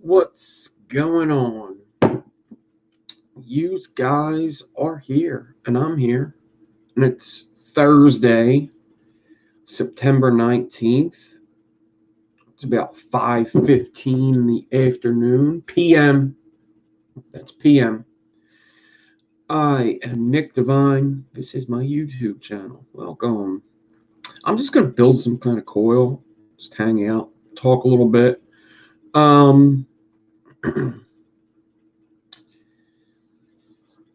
What's going on? You guys are here, and I'm here, and it's Thursday, September 19th. It's about 5:15 in the afternoon, p.m. That's p.m. I am Nick Devine. This is my YouTube channel. Welcome. I'm just going to build some kind of coil, just hang out, talk a little bit.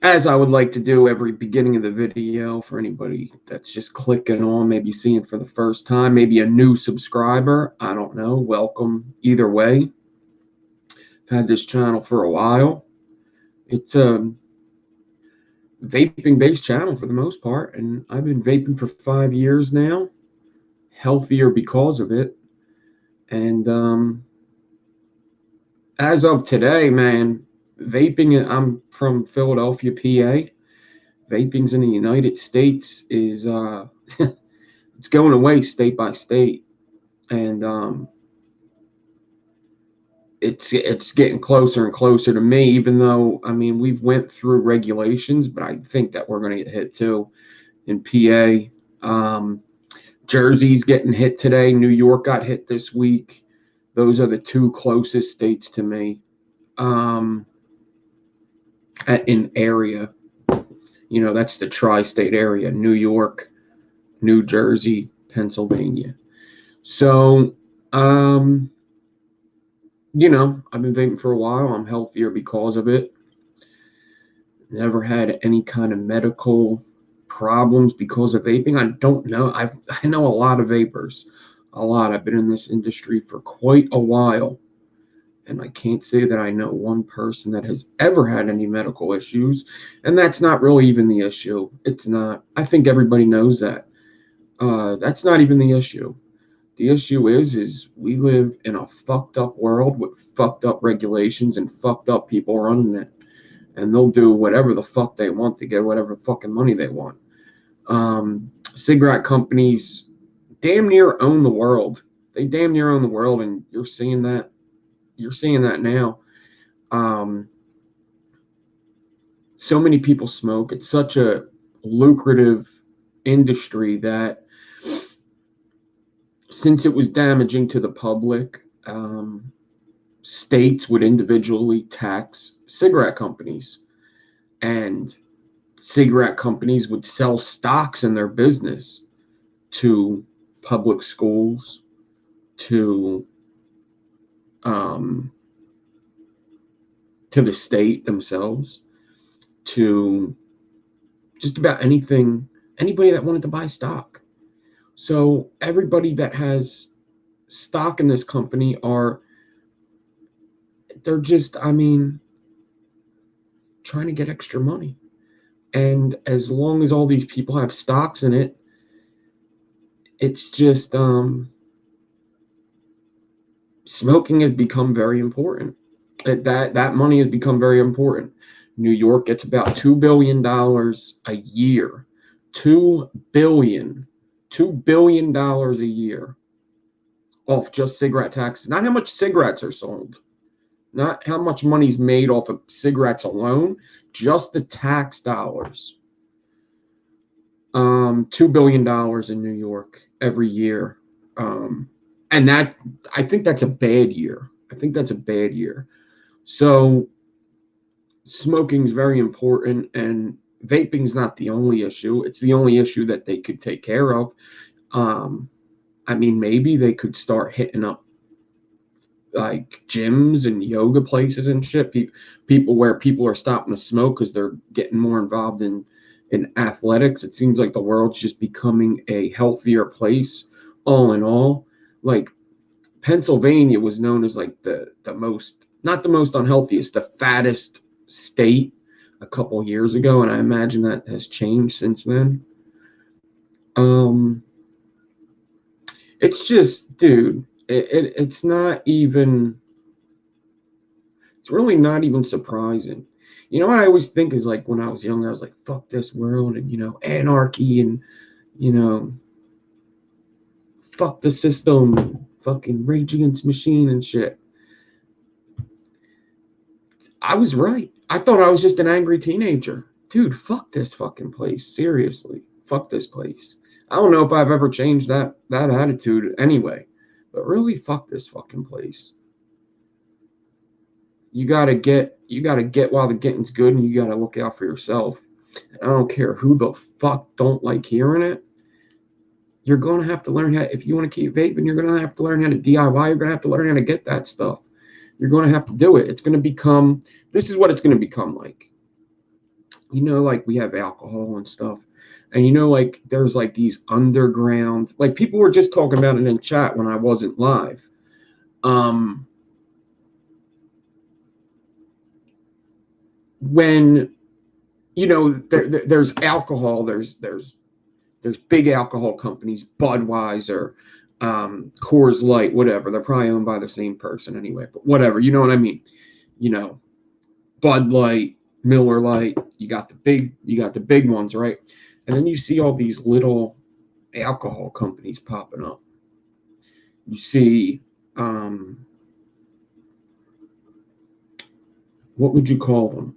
As I would like to do every beginning of the video for anybody that's just clicking on, maybe seeing for the first time, maybe a new subscriber, I don't know, welcome either way. I've had this channel for a while. It's a vaping-based channel for the most part, and I've been vaping for 5 years now, healthier because of it. And as of today, man, vaping, I'm from Philadelphia, PA. Vaping's in the United States is it's going away state by state, and it's getting closer and closer to me. Even though we've went through regulations, but I think that we're going to get hit too in PA. Jersey's getting hit today. New York got hit this week. Those are the two closest states to me in area. That's the tri-state area: New York, New Jersey, Pennsylvania. So, I've been vaping for a while. I'm healthier because of it. Never had any kind of medical problems because of vaping. I don't know. I know a lot of vapors. A lot. I've been in this industry for quite a while. And I can't say that I know one person that has ever had any medical issues. And that's not really even the issue. It's not. I think everybody knows that. That's not even the issue. The issue is we live in a fucked up world with fucked up regulations and fucked up people running it. And they'll do whatever the fuck they want to get whatever fucking money they want. Cigarette companies damn near own the world. They damn near own the world, and you're seeing that. You're seeing that now. So many people smoke. It's such a lucrative industry that since it was damaging to the public, states would individually tax cigarette companies, and cigarette companies would sell stocks in their business to public schools, to the state themselves, to just about anybody that wanted to buy stock. So everybody that has stock in this company they're just, I mean, trying to get extra money. And as long as all these people have stocks in it, it's just smoking has become very important. That money has become very important. New York gets about $2 billion a year. 2 billion a year off just cigarette taxes. Not how much cigarettes are sold, not how much money's made off of cigarettes alone, just the tax dollars. $2 billion in New York every year. And that, I think that's a bad year. I think that's a bad year. So smoking is very important, and vaping's not the only issue. It's the only issue that they could take care of. Um, I mean, maybe they could start hitting up like gyms and yoga places and shit. People where people are stopping to smoke because they're getting more involved in athletics. It seems like the world's just becoming a healthier place, all in all. Like Pennsylvania was known as like the most, not the most unhealthiest, the fattest state a couple years ago, and I imagine that has changed since then. Um, it's just, dude, it's not even. It's really not even surprising. You know what I always think is like when I was young, I was like, fuck this world and, anarchy and, you know, fuck the system, fucking Rage Against Machine and shit. I was right. I thought I was just an angry teenager. Dude, fuck this fucking place. Seriously. Fuck this place. I don't know if I've ever changed that attitude anyway. But really fuck this fucking place. You gotta get while the getting's good, and you gotta look out for yourself. I don't care who the fuck don't like hearing it. You're gonna have to learn how. If you want to keep vaping, you're gonna have to learn how to DIY. You're gonna have to learn how to get that stuff. You're gonna have to do it. It's gonna become. This is what it's gonna become like. Like we have alcohol and stuff, and like there's like these underground. Like people were just talking about it in chat when I wasn't live. When there's alcohol, there's big alcohol companies, Budweiser, Coors Light, whatever. They're probably owned by the same person anyway, but whatever. You know what I mean? You know, Bud Light, Miller Light. You got the big ones, right? And then you see all these little alcohol companies popping up. You see, what would you call them?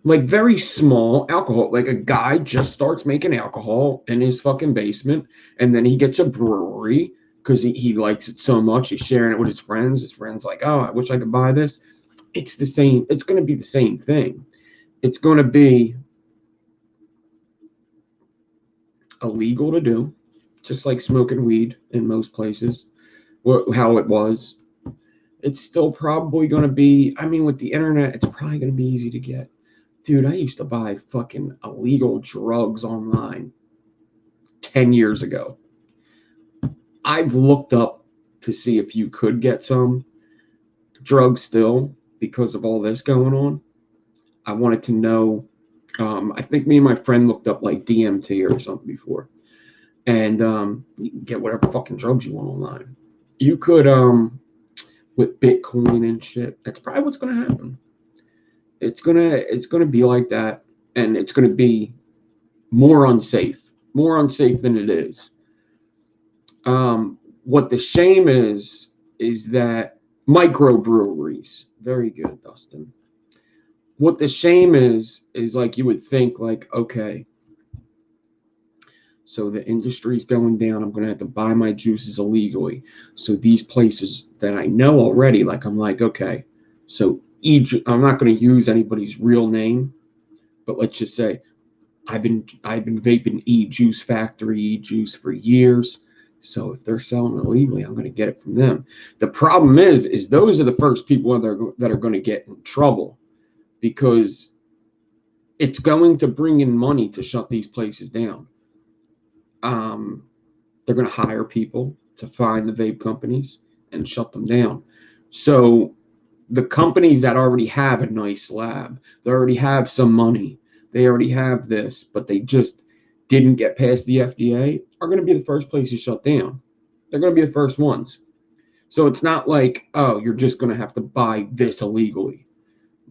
Like very small alcohol. Like a guy just starts making alcohol in his fucking basement, and then he gets a brewery because he likes it so much. He's sharing it with his friends. His friends like, oh, I wish I could buy this. It's the same. It's going to be the same thing. It's going to be illegal to do, just like smoking weed in most places. How it was. It's still probably going to be. I mean, with the internet, it's probably going to be easy to get. Dude, I used to buy fucking illegal drugs online 10 years ago. I've looked up to see if you could get some drugs still because of all this going on. I wanted to know. I think me and my friend looked up like DMT or something before. And you can get whatever fucking drugs you want online. You could, with Bitcoin and shit, that's probably what's going to happen. It's gonna be like that, and it's gonna be more unsafe than it is. What the shame is that microbreweries, very good, Dustin. What the shame is like you would think like, okay, so the industry's going down. I'm gonna have to buy my juices illegally. So these places that I know already, like I'm like, okay, so I'm not going to use anybody's real name, but let's just say I've been vaping Juice Factory, Juice for years. So if they're selling it illegally, I'm going to get it from them. The problem is those are the first people that are going to get in trouble because it's going to bring in money to shut these places down. They're going to hire people to find the vape companies and shut them down. So the companies that already have a nice lab, they already have some money, they already have this, but they just didn't get past the FDA, are going to be the first places shut down. They're going to be the first ones. So it's not like, oh, you're just going to have to buy this illegally.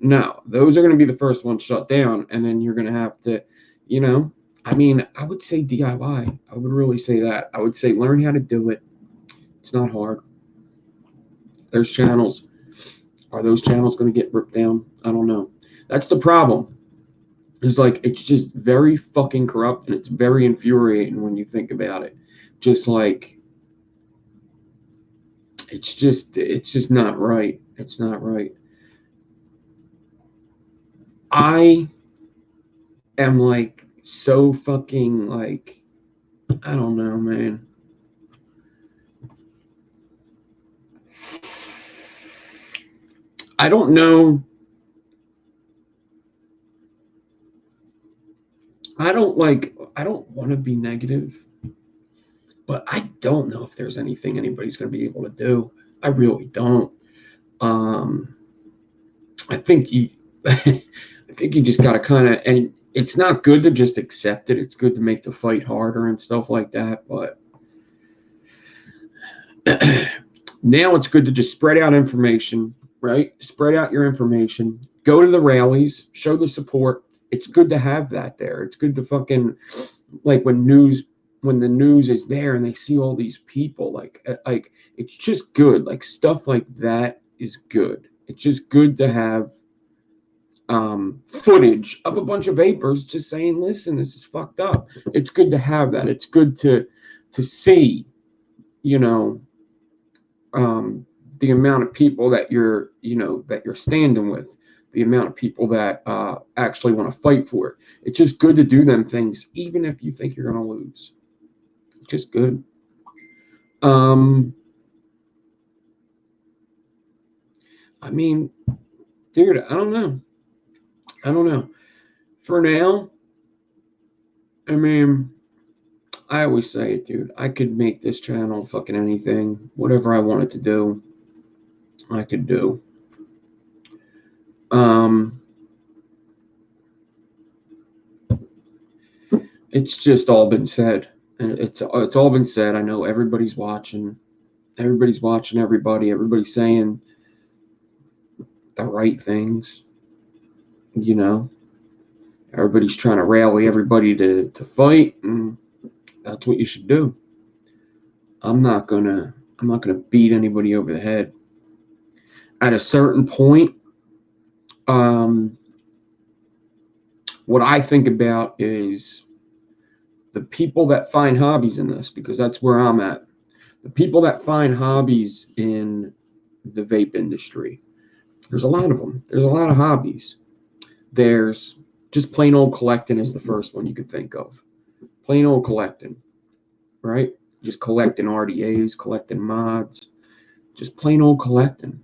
No, those are going to be the first ones shut down. And then you're going to have to, you know, I mean, I would say DIY. I would really say that. I would say learn how to do it. It's not hard. There's channels. Are those channels going to get ripped down? I don't know. That's the problem. It's like, it's just very fucking corrupt, and it's very infuriating when you think about it. Just like, it's just not right. It's not right. I am like so fucking like, I don't know, man. I don't know. I don't want to be negative, but I don't know if there's anything anybody's going to be able to do. I really don't. Um, I think you, I think you just got to kind of, and it's not good to just accept it. It's good to make the fight harder and stuff like that. But now it's good to just spread out information, right? Spread out your information. Go to the rallies, show the support. It's good to have that there. It's good to fucking, like, when the news is there and they see all these people, like it's just good. Like, stuff like that is good. It's just good to have footage of a bunch of vapors just saying, listen, this is fucked up. It's good to have that. It's good to see, you know, the amount of people that you're standing with, the amount of people that actually want to fight for it. It's just good to do them things, even if you think you're going to lose. It's just good. I mean, dude, I don't know. For now, I mean, I always say it, dude. I could make this channel fucking anything, whatever I wanted to do, I could do. It's just all been said, and it's all been said. I know everybody's watching. Everybody's watching everybody. Everybody's saying the right things. You know, everybody's trying to rally everybody to fight, and that's what you should do. I'm not gonna beat anybody over the head. At a certain point, what I think about is the people that find hobbies in this, because that's where I'm at. The people that find hobbies in the vape industry, there's a lot of them. There's a lot of hobbies. There's just plain old collecting is the first one you could think of. Plain old collecting, right? Just collecting RDAs, collecting mods, just plain old collecting.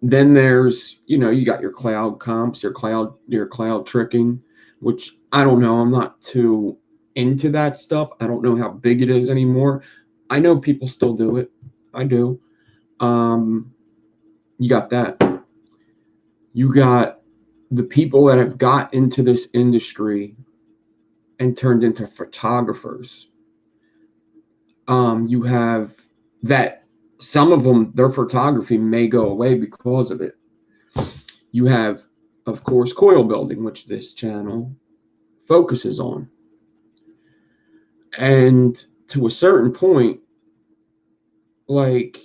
Then there's, you got your cloud comps, your cloud tricking, which I don't know. I'm not too into that stuff. I don't know how big it is anymore. I know people still do it. I do. You got that. You got the people that have got into this industry and turned into photographers. You have that. Some of them, their photography may go away because of it. You have, of course, coil building, which this channel focuses on. And to a certain point, like,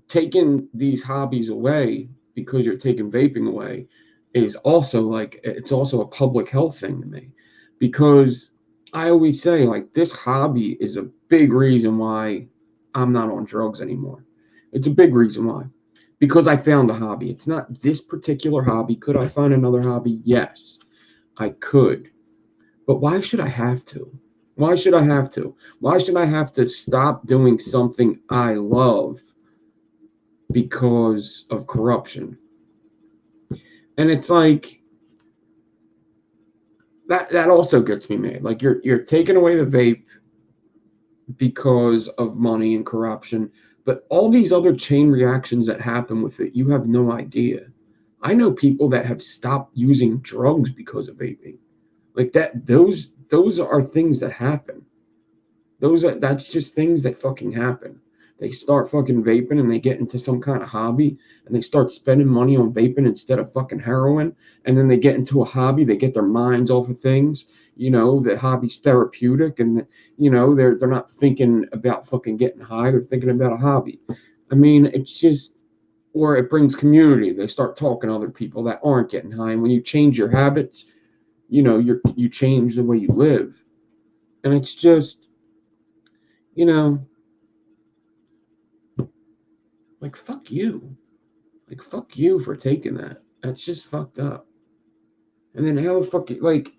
taking these hobbies away because you're taking vaping away is also like, it's also a public health thing to me, because I always say, like, this hobby is a big reason why I'm not on drugs anymore. It's a big reason why. Because I found a hobby. It's not this particular hobby. Could I find another hobby? Yes, I could. But why should I have to? Why should I have to? Why should I have to stop doing something I love because of corruption? And it's like, that also gets me mad. Like you're taking away the vape because of money and corruption, but all these other chain reactions that happen with it, you have no idea. I know people that have stopped using drugs because of vaping. Like that, those are things that happen. That's just things that fucking happen. They start fucking vaping and they get into some kind of hobby and they start spending money on vaping instead of fucking heroin. And then they get into a hobby, they get their minds off of things. The hobby's therapeutic, and they're not thinking about fucking getting high. They're thinking about a hobby. I mean, it's just, or it brings community. They start talking to other people that aren't getting high. And when you change your habits, you change the way you live. And it's just, you know, like fuck you. Like fuck you for taking that. That's just fucked up. And then how the fuck like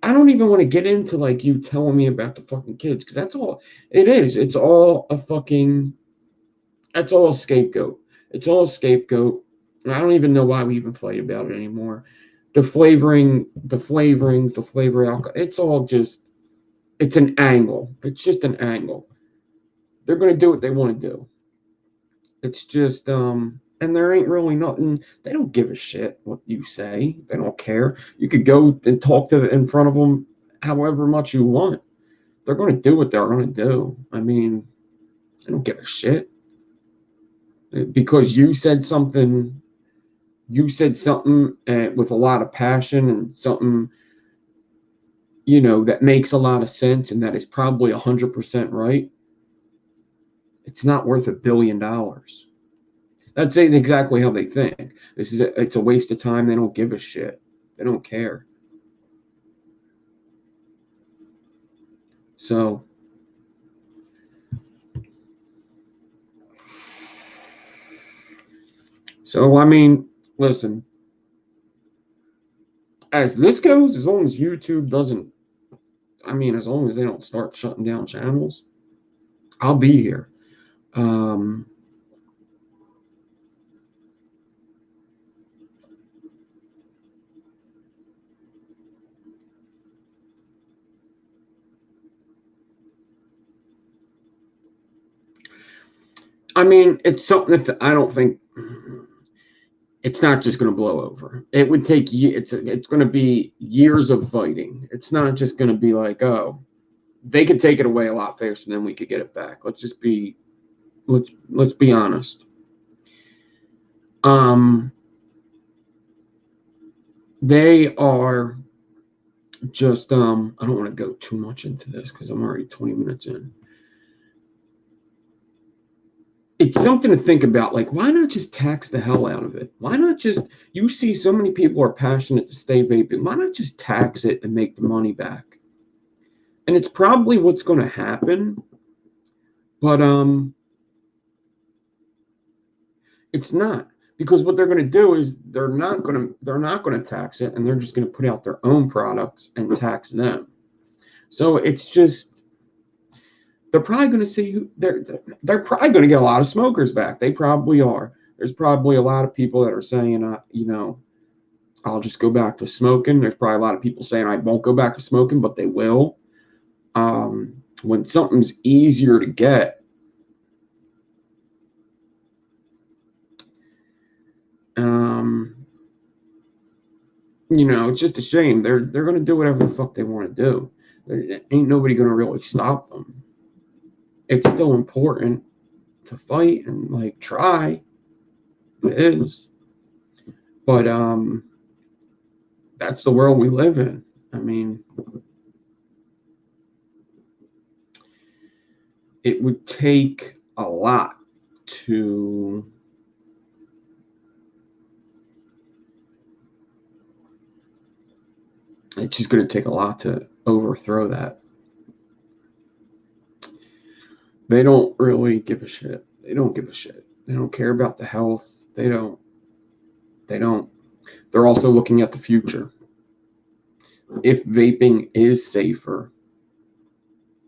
I don't even want to get into like you telling me about the fucking kids, because that's all it is. It's all a fucking that's all a scapegoat. It's all a scapegoat. And I don't even know why we even fight about it anymore. The flavorings, the flavor alcohol, it's all just it's an angle. It's just an angle. They're gonna do what they want to do. It's just and there ain't really nothing. They don't give a shit what you say. They don't care. You could go and talk to in front of them however much you want. They're going to do what they're going to do. I mean, they don't give a shit because you said something. You said something with a lot of passion and something that makes a lot of sense and that is probably 100% right. It's not worth $1 billion. That's exactly how they think. It's a waste of time. They don't give a shit. They don't care. So I mean, listen, as this goes, as long as YouTube doesn't, as long as they don't start shutting down channels, I'll be here. It's something that I don't think it's not just going to blow over. It would take it's going to be years of fighting. It's not just going to be like, oh, they could take it away a lot faster than we could get it back. Let's be honest. They are just I don't want to go too much into this because I'm already 20 minutes in. It's something to think about. Like, why not just tax the hell out of it? Why not just, you see so many people are passionate to stay vaping. Why not just tax it and make the money back? And it's probably what's going to happen, but it's not, because what they're going to do is they're not going to tax it, and they're just going to put out their own products and tax them. So it's just, they're probably going to see who they're probably going to get a lot of smokers back. They probably are. There's probably a lot of people that are saying, I'll just go back to smoking. There's probably a lot of people saying I won't go back to smoking, but they will. When something's easier to get, it's just a shame. They're going to do whatever the fuck they want to do. There ain't nobody going to really stop them. It's still important to fight and like try. It is, but that's the world we live in. It would take a lot to it's just going to take a lot to overthrow that. They don't really give a shit. They don't give a shit. They don't care about the health. They don't. They're also looking at the future. If vaping is safer,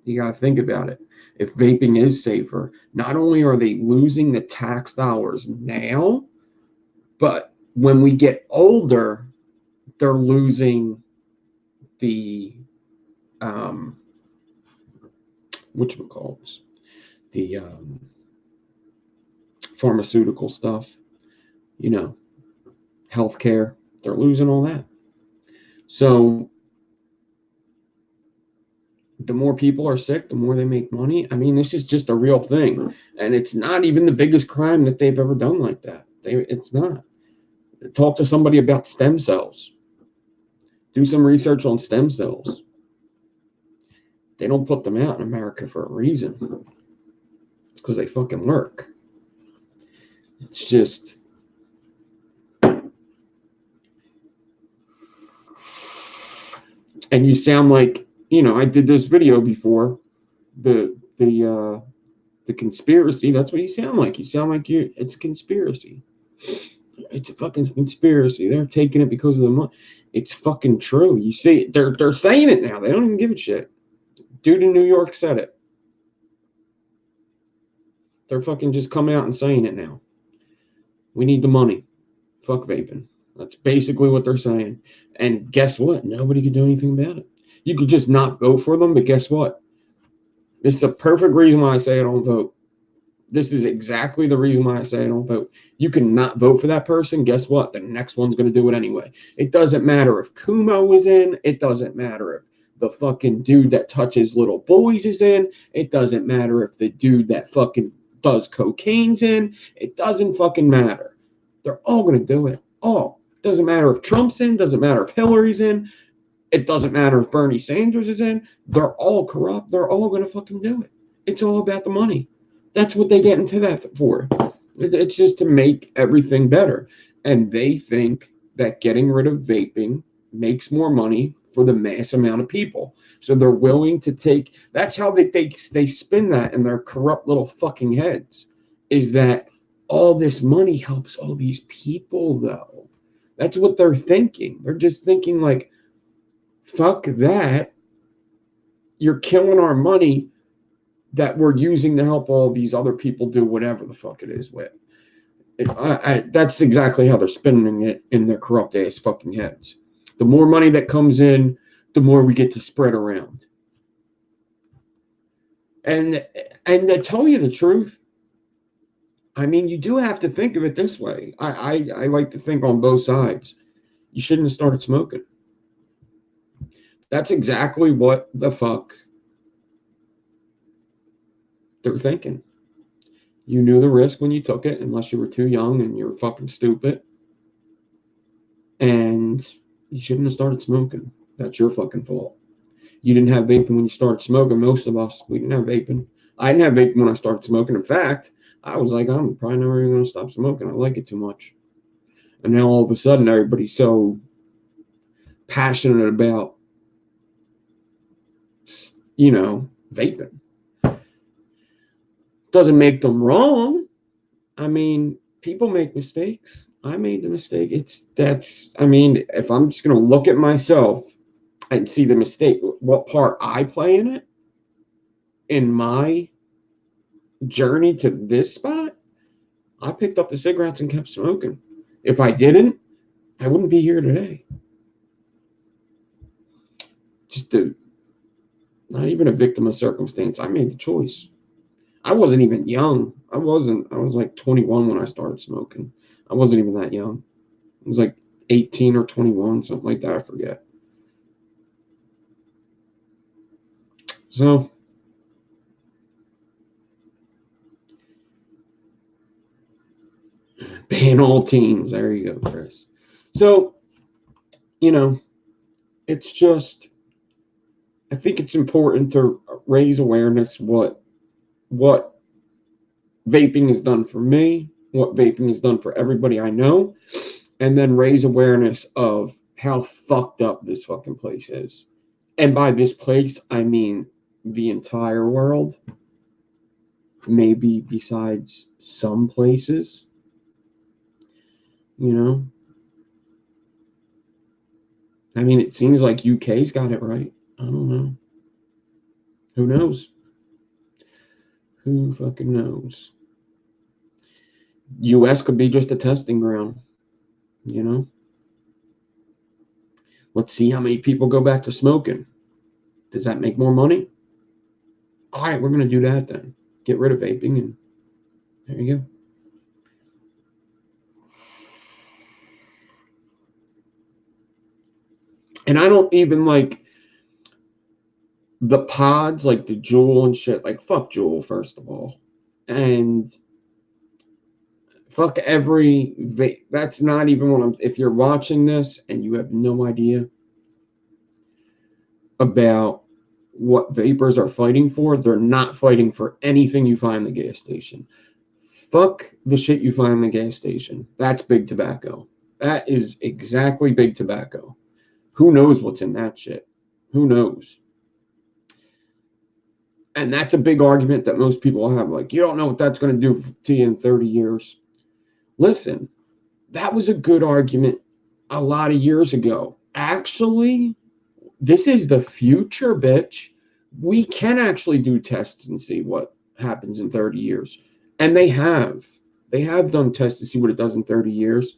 you got to think about it. If vaping is safer, not only are they losing the tax dollars now, but when we get older, they're losing the whatchamacallits, the pharmaceutical stuff, you know, healthcare. They're losing all that. So the more people are sick, the more they make money. I mean, this is just a real thing. And it's not even the biggest crime that they've ever done like that. It's not. Talk to somebody about stem cells. Do some research on stem cells. They don't put them out in America for a reason. It's because they fucking work. It's just... And you sound like, you know, I did this video before, the conspiracy. That's what you sound like. You sound like it's a conspiracy. It's a fucking conspiracy. They're taking it because of the money. It's fucking true. You see, they're saying it now. They don't even give a shit. Dude in New York said it. They're fucking just coming out and saying it now. We need the money. Fuck vaping. That's basically what they're saying. And guess what? Nobody could do anything about it. You could just not vote for them, but guess what? This is a perfect reason why I say I don't vote. This is exactly the reason why I say I don't vote. You can not vote for that person. Guess what? The next one's going to do it anyway. It doesn't matter if Kumo is in. It doesn't matter if the fucking dude that touches little boys is in. It doesn't matter if the dude that fucking does cocaine's in. It doesn't fucking matter. They're all going to do it. All. Doesn't matter if Trump's in. Doesn't matter if Hillary's in. It doesn't matter if Bernie Sanders is in. They're all corrupt. They're all going to fucking do it. It's all about the money. That's what they get into that for. It's just to make everything better. And they think that getting rid of vaping makes more money for the mass amount of people. So they're willing to take... That's how they spin that in their corrupt little fucking heads. Is that all this money helps all these people, though. That's what they're thinking. They're just thinking like, fuck that. You're killing our money that we're using to help all these other people do whatever the fuck it is with. That's exactly how they're spinning it in their corrupt ass fucking heads. The more money that comes in, the more we get to spread around. And to tell you the truth, I mean, you do have to think of it this way. I like to think on both sides. You shouldn't have started smoking. That's exactly what the fuck they're thinking. You knew the risk when you took it, unless you were too young and you were fucking stupid. And you shouldn't have started smoking. That's your fucking fault. You didn't have vaping when you started smoking. Most of us, we didn't have vaping. I didn't have vaping when I started smoking. In fact, I was like, I'm probably never even going to stop smoking. I like it too much. And now all of a sudden, everybody's so passionate about, you know, vaping. Doesn't make them wrong. I mean, people make mistakes. I made the mistake. I mean, if I'm just going to look at myself and see the mistake, what part I play in it, in my journey to this spot, I picked up the cigarettes and kept smoking. If I didn't, I wouldn't be here today. Not even a victim of circumstance. I made the choice. I wasn't even young. I was like 21 when I started smoking. I wasn't even that young. I was like 18 or 21, something like that. I forget. So, ban all teens. There you go, Chris. So, you know, it's just, I think it's important to raise awareness what vaping has done for me, what vaping has done for everybody I know, and then raise awareness of how fucked up this fucking place is. And by this place, I mean the entire world, maybe besides some places, you know. I mean, it seems like UK's got it right. I don't know. Who knows? Who fucking knows? US could be just a testing ground, you know. Let's see how many people go back to smoking. Does that make more money? All right, we're going to do that then. Get rid of vaping, and there you go. And I don't even like the pods, like the Juul and shit. Like, fuck Juul, first of all. And fuck every vape. That's not even what I'm. If you're watching this and you have no idea about what vapors are fighting for, they're not fighting for anything you find in the gas station. Fuck the shit you find in the gas station. That's big tobacco. That is exactly big tobacco. Who knows what's in that shit? Who knows? And that's a big argument that most people have. Like, you don't know what that's going to do to you in 30 years. Listen, that was a good argument a lot of years ago. Actually, this is the future, bitch. We can actually do tests and see what happens in 30 years. And they have. They have done tests to see what it does in 30 years.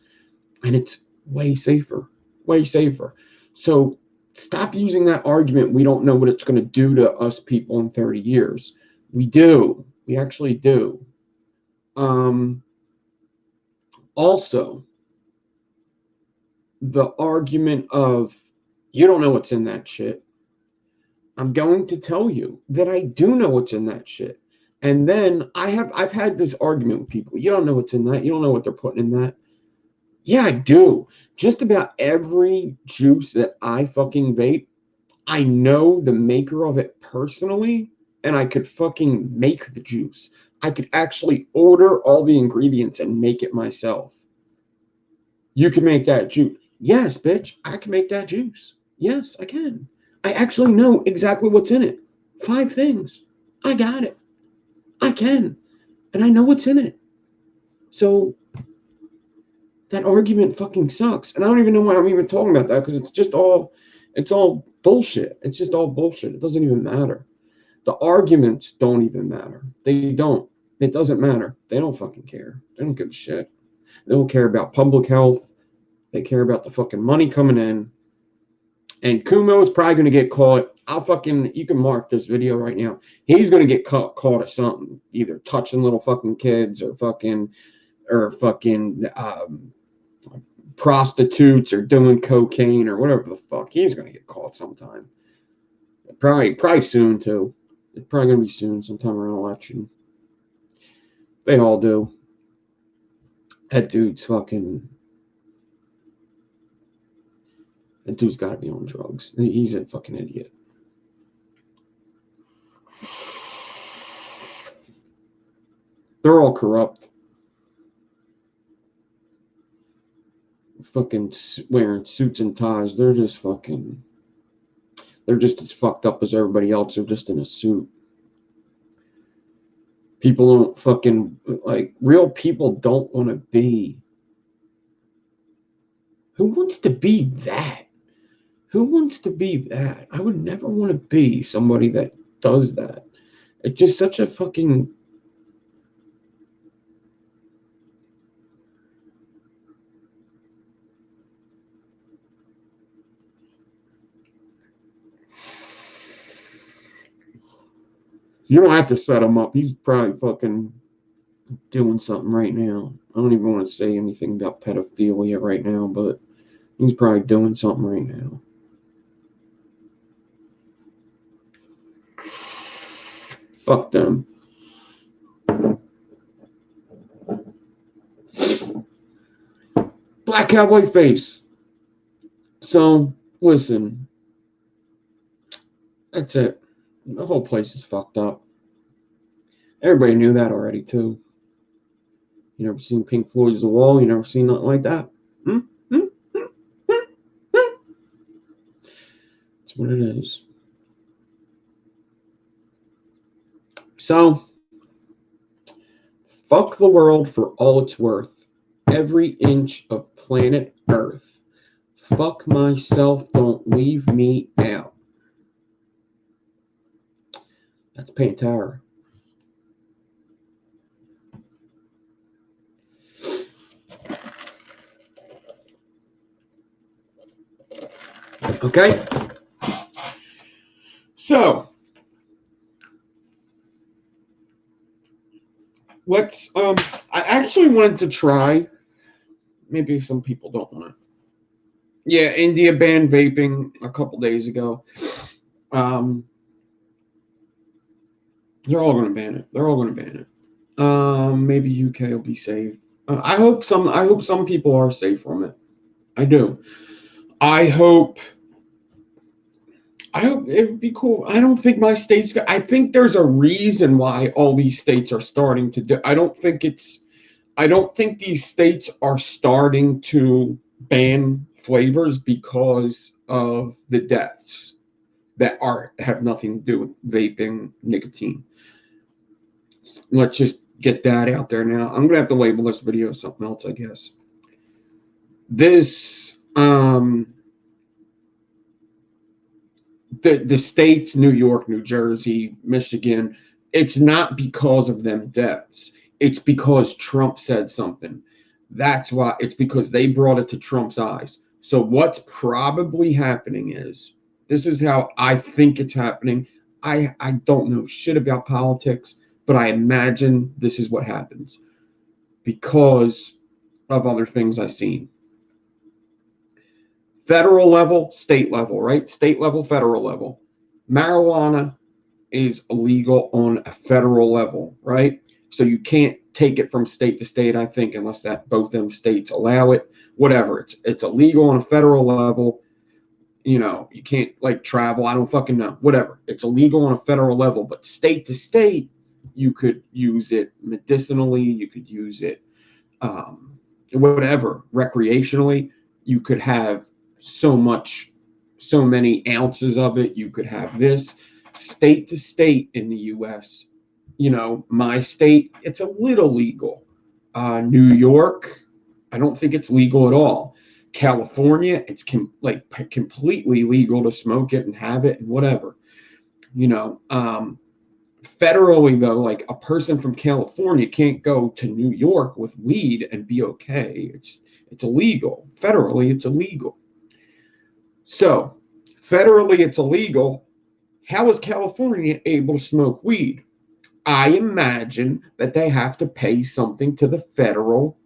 And it's way safer. Way safer. So stop using that argument. We don't know what it's going to do to us people in 30 years. We do. We actually do. Also, the argument of you don't know what's in that shit. I'm going to tell you that I do know what's in that shit. And then I've had this argument with people. You don't know what's in that. You don't know what they're putting in that. Yeah, I do. Just about every juice that I fucking vape, I know the maker of it personally, and I could fucking make the juice. I could actually order all the ingredients and make it myself. You can make that juice. Yes, bitch, I can make that juice. Yes, I can. I actually know exactly what's in it. 5 things. I got it. I can. And I know what's in it. So that argument fucking sucks. And I don't even know why I'm even talking about that because it's all bullshit. It's just all bullshit. It doesn't even matter. The arguments don't even matter. They don't. It doesn't matter. They don't fucking care. They don't give a shit. They don't care about public health. They care about the fucking money coming in. And Kumo is probably going to get caught. You can mark this video right now. He's going to get caught at something, either touching little fucking kids or fucking prostitutes or doing cocaine or whatever the fuck. He's going to get caught sometime. Probably soon too. It's probably going to be soon, sometime around election. They all do. That dude's got to be on drugs. He's a fucking idiot. They're all corrupt. Fucking wearing suits and ties. They're just as fucked up as everybody else. They're just in a suit. People don't fucking, like, real people don't want to be. Who wants to be that? Who wants to be that? I would never want to be somebody that does that. It's just such a fucking. You don't have to set him up. He's probably fucking doing something right now. I don't even want to say anything about pedophilia right now, but he's probably doing something right now. Fuck them. Black cowboy face. So, listen. That's it. The whole place is fucked up. Everybody knew that already, too. You never seen Pink Floyd's The Wall? You never seen nothing like that? That's what it is. So, fuck the world for all it's worth. Every inch of planet Earth. Fuck myself, don't leave me out. That's Pantera. Okay? So, let's, I actually wanted to try, maybe some people don't want to. Yeah, India banned vaping a couple days ago. They're all going to ban it. They're all going to ban it. Maybe UK will be safe. I hope some people are safe from it. I do. I hope it would be cool. I don't think my state's. I think there's a reason why all these states are starting to do. I don't think these states are starting to ban flavors because of the deaths that have nothing to do with vaping, nicotine. Let's just get that out there now. I'm gonna have to label this video something else, I guess. This the states, New York, New Jersey, Michigan, it's not because of them deaths. It's because Trump said something. That's why. It's because they brought it to Trump's eyes. So what's probably happening is, this is how I think it's happening. I don't know shit about politics, but I imagine this is what happens because of other things I've seen. Federal level, state level, right? State level, federal level. Marijuana is illegal on a federal level, right? So you can't take it from state to state, I think, unless that both them states allow it. Whatever, it's illegal on a federal level. You know, you can't like travel. I don't fucking know. Whatever, it's illegal on a federal level, but state to state, you could use it medicinally. You could use it, whatever, recreationally. You could have so many ounces of it. You could have this. State to state in the U.S., you know, my state, it's a little legal. New York, I don't think it's legal at all. California, it's completely legal to smoke it and have it and whatever. You know, federally though, like a person from California can't go to New York with weed and be okay. It's illegal. Federally, it's illegal. So, federally, it's illegal. How is California able to smoke weed? I imagine that they have to pay something to the federal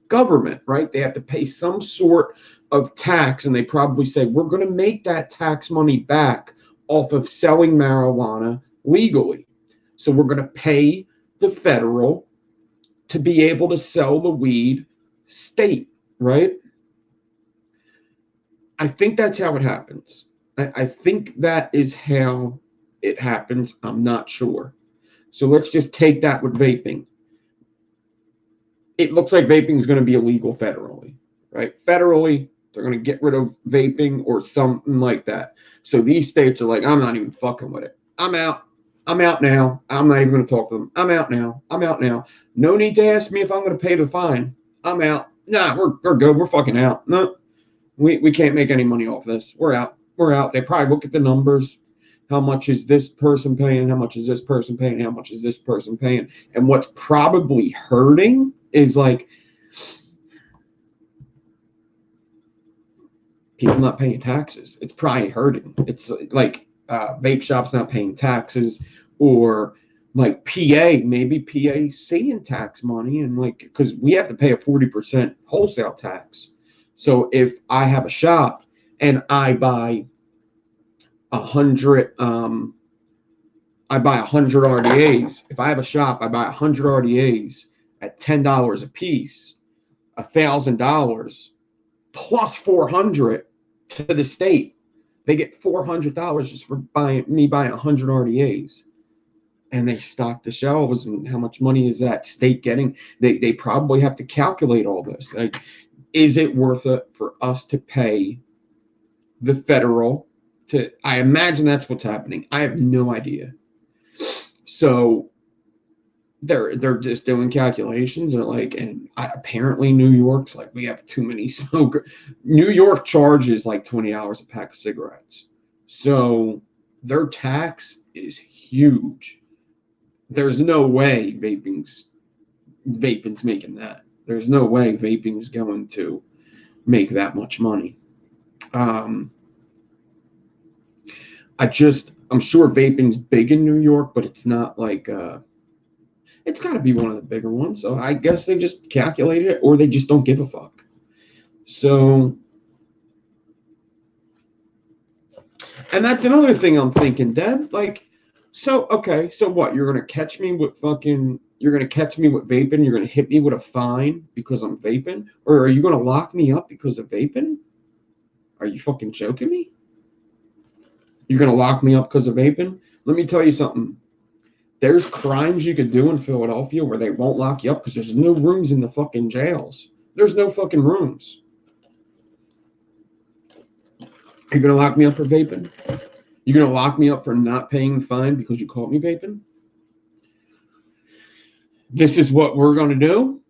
government, right? They have to pay some sort of tax, and they probably say, we're going to make that tax money back off of selling marijuana legally. So we're going to pay the federal to be able to sell the weed state, right? I think that's how it happens. I think that is how it happens. I'm not sure. So let's just take that with vaping. It looks like vaping is going to be illegal federally, right? Federally, they're going to get rid of vaping or something like that. So these states are like, I'm not even fucking with it. I'm out. I'm out now. I'm not even going to talk to them. I'm out now. I'm out now. No need to ask me if I'm going to pay the fine. I'm out. Nah, we're good. We're fucking out. No, we can't make any money off this. We're out. We're out. They probably look at the numbers. How much is this person paying? How much is this person paying? How much is this person paying? And what's probably hurting is like people not paying taxes. It's probably hurting. It's like vape shops not paying taxes, or like maybe PA seeing tax money, and like, because we have to pay a 40% wholesale tax. So if I have a shop and I buy 100 RDAs. If I have a shop, I buy 100 RDAs at $10 a piece, $1,000 plus 400 to the state. They get $400 just for buying 100 RDAs, and they stock the shelves. And how much money is that state getting? They probably have to calculate all this. Like, is it worth it for us to pay the federal? I imagine that's what's happening. I have no idea. So they're just doing calculations, and like, and apparently New York's like, we have too many smokers. New York charges like $20 a pack of cigarettes, so their tax is huge. There's no way vaping's making that. There's no way vaping's going to make that much money. I'm sure vaping's big in New York, but it's not like it's got to be one of the bigger ones. So I guess they just calculate it, or they just don't give a fuck. So, and that's another thing I'm thinking, Dad. Like, so okay, so what? You're gonna catch me with fucking. You're gonna catch me with vaping. You're gonna hit me with a fine because I'm vaping, or are you gonna lock me up because of vaping? Are you fucking joking me? You're gonna lock me up because of vaping? Let me tell you something. There's crimes you could do in Philadelphia where they won't lock you up because there's no rooms in the fucking jails. There's no fucking rooms. You're gonna lock me up for vaping? You're gonna lock me up for not paying the fine because you caught me vaping? This is what we're gonna do?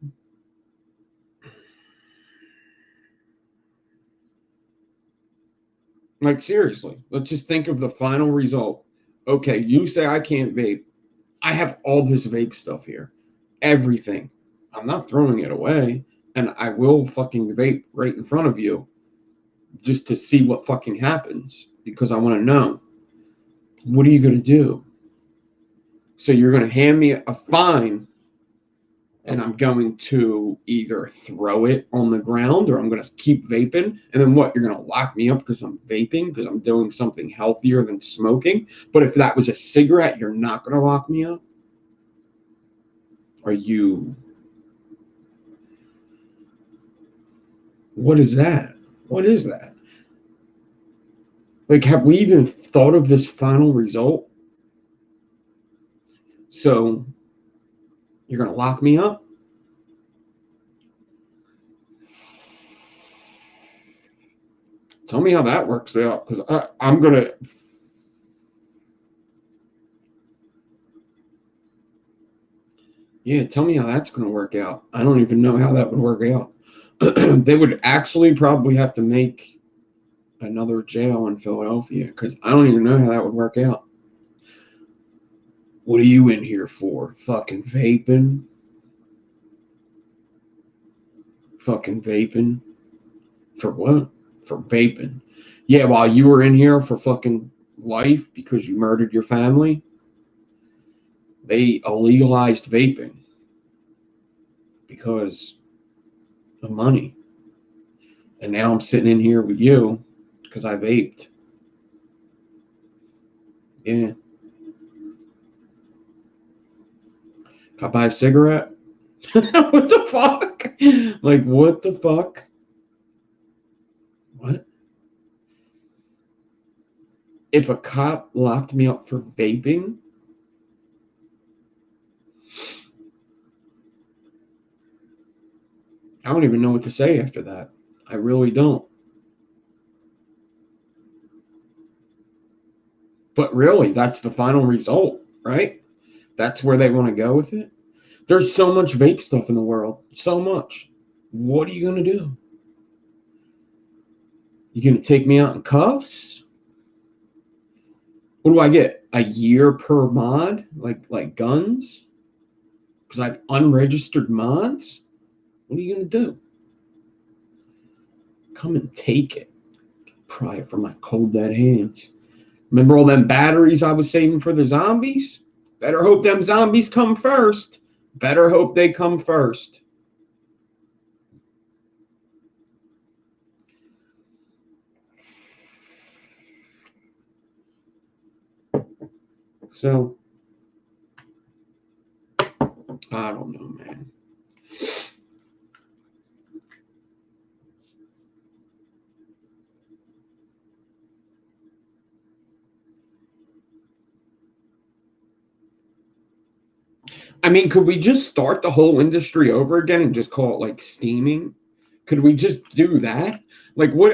Like, seriously, let's just think of the final result. Okay, you say I can't vape. I have all this vape stuff here. Everything. I'm not throwing it away. And I will fucking vape right in front of you just to see what fucking happens because I want to know. What are you going to do? So you're going to hand me a fine and I'm going to either throw it on the ground or I'm going to keep vaping. And then what? You're going to lock me up because I'm vaping, because I'm doing something healthier than smoking. But if that was a cigarette, you're not going to lock me up? Are you... What is that? What is that? Like, have we even thought of this final result? So, you're going to lock me up? Tell me how that works out, because I'm going to... Yeah, tell me how that's going to work out. I don't even know how that would work out. They would actually probably have to make another jail in Philadelphia, because I don't even know how that would work out. What are you in here for? Fucking vaping? Fucking vaping? For what? For vaping. Yeah, while you were in here for fucking life because you murdered your family, they illegalized vaping because of money. And now I'm sitting in here with you because I vaped. Yeah. If I buy a cigarette? What the fuck? Like, what the fuck? What? If a cop locked me up for vaping, I don't even know what to say after that. I really don't. But really, that's the final result, right? That's where they want to go with it. There's so much vape stuff in the world. So much. What are you going to do? You going to take me out in cuffs? What do I get? A year per mod? Like guns? Because I have unregistered mods? What are you going to do? Come and take it. Pry it from my cold dead hands. Remember all them batteries I was saving for the zombies? Better hope them zombies come first. Better hope they come first. So, I don't know, man. I mean, could we just start the whole industry over again and just call it like steaming? Could we just do that? Like, what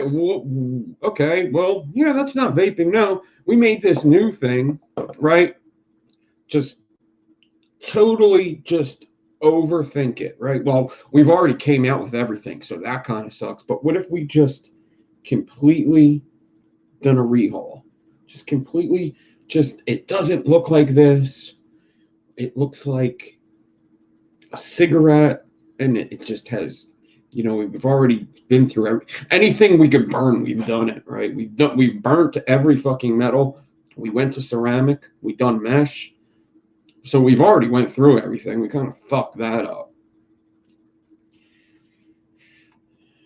okay, well, yeah, that's not vaping. No, we made this new thing, right? Just totally just overthink it, right? Well, we've already came out with everything, so that kind of sucks. But what if we just completely done a rehaul? Just completely, just, it doesn't look like this. It looks like a cigarette, and it just has, we've already been through anything we could burn. We've done it, right? We've burnt every fucking metal. We went to ceramic. We done mesh. So we've already went through everything. We kind of fucked that up.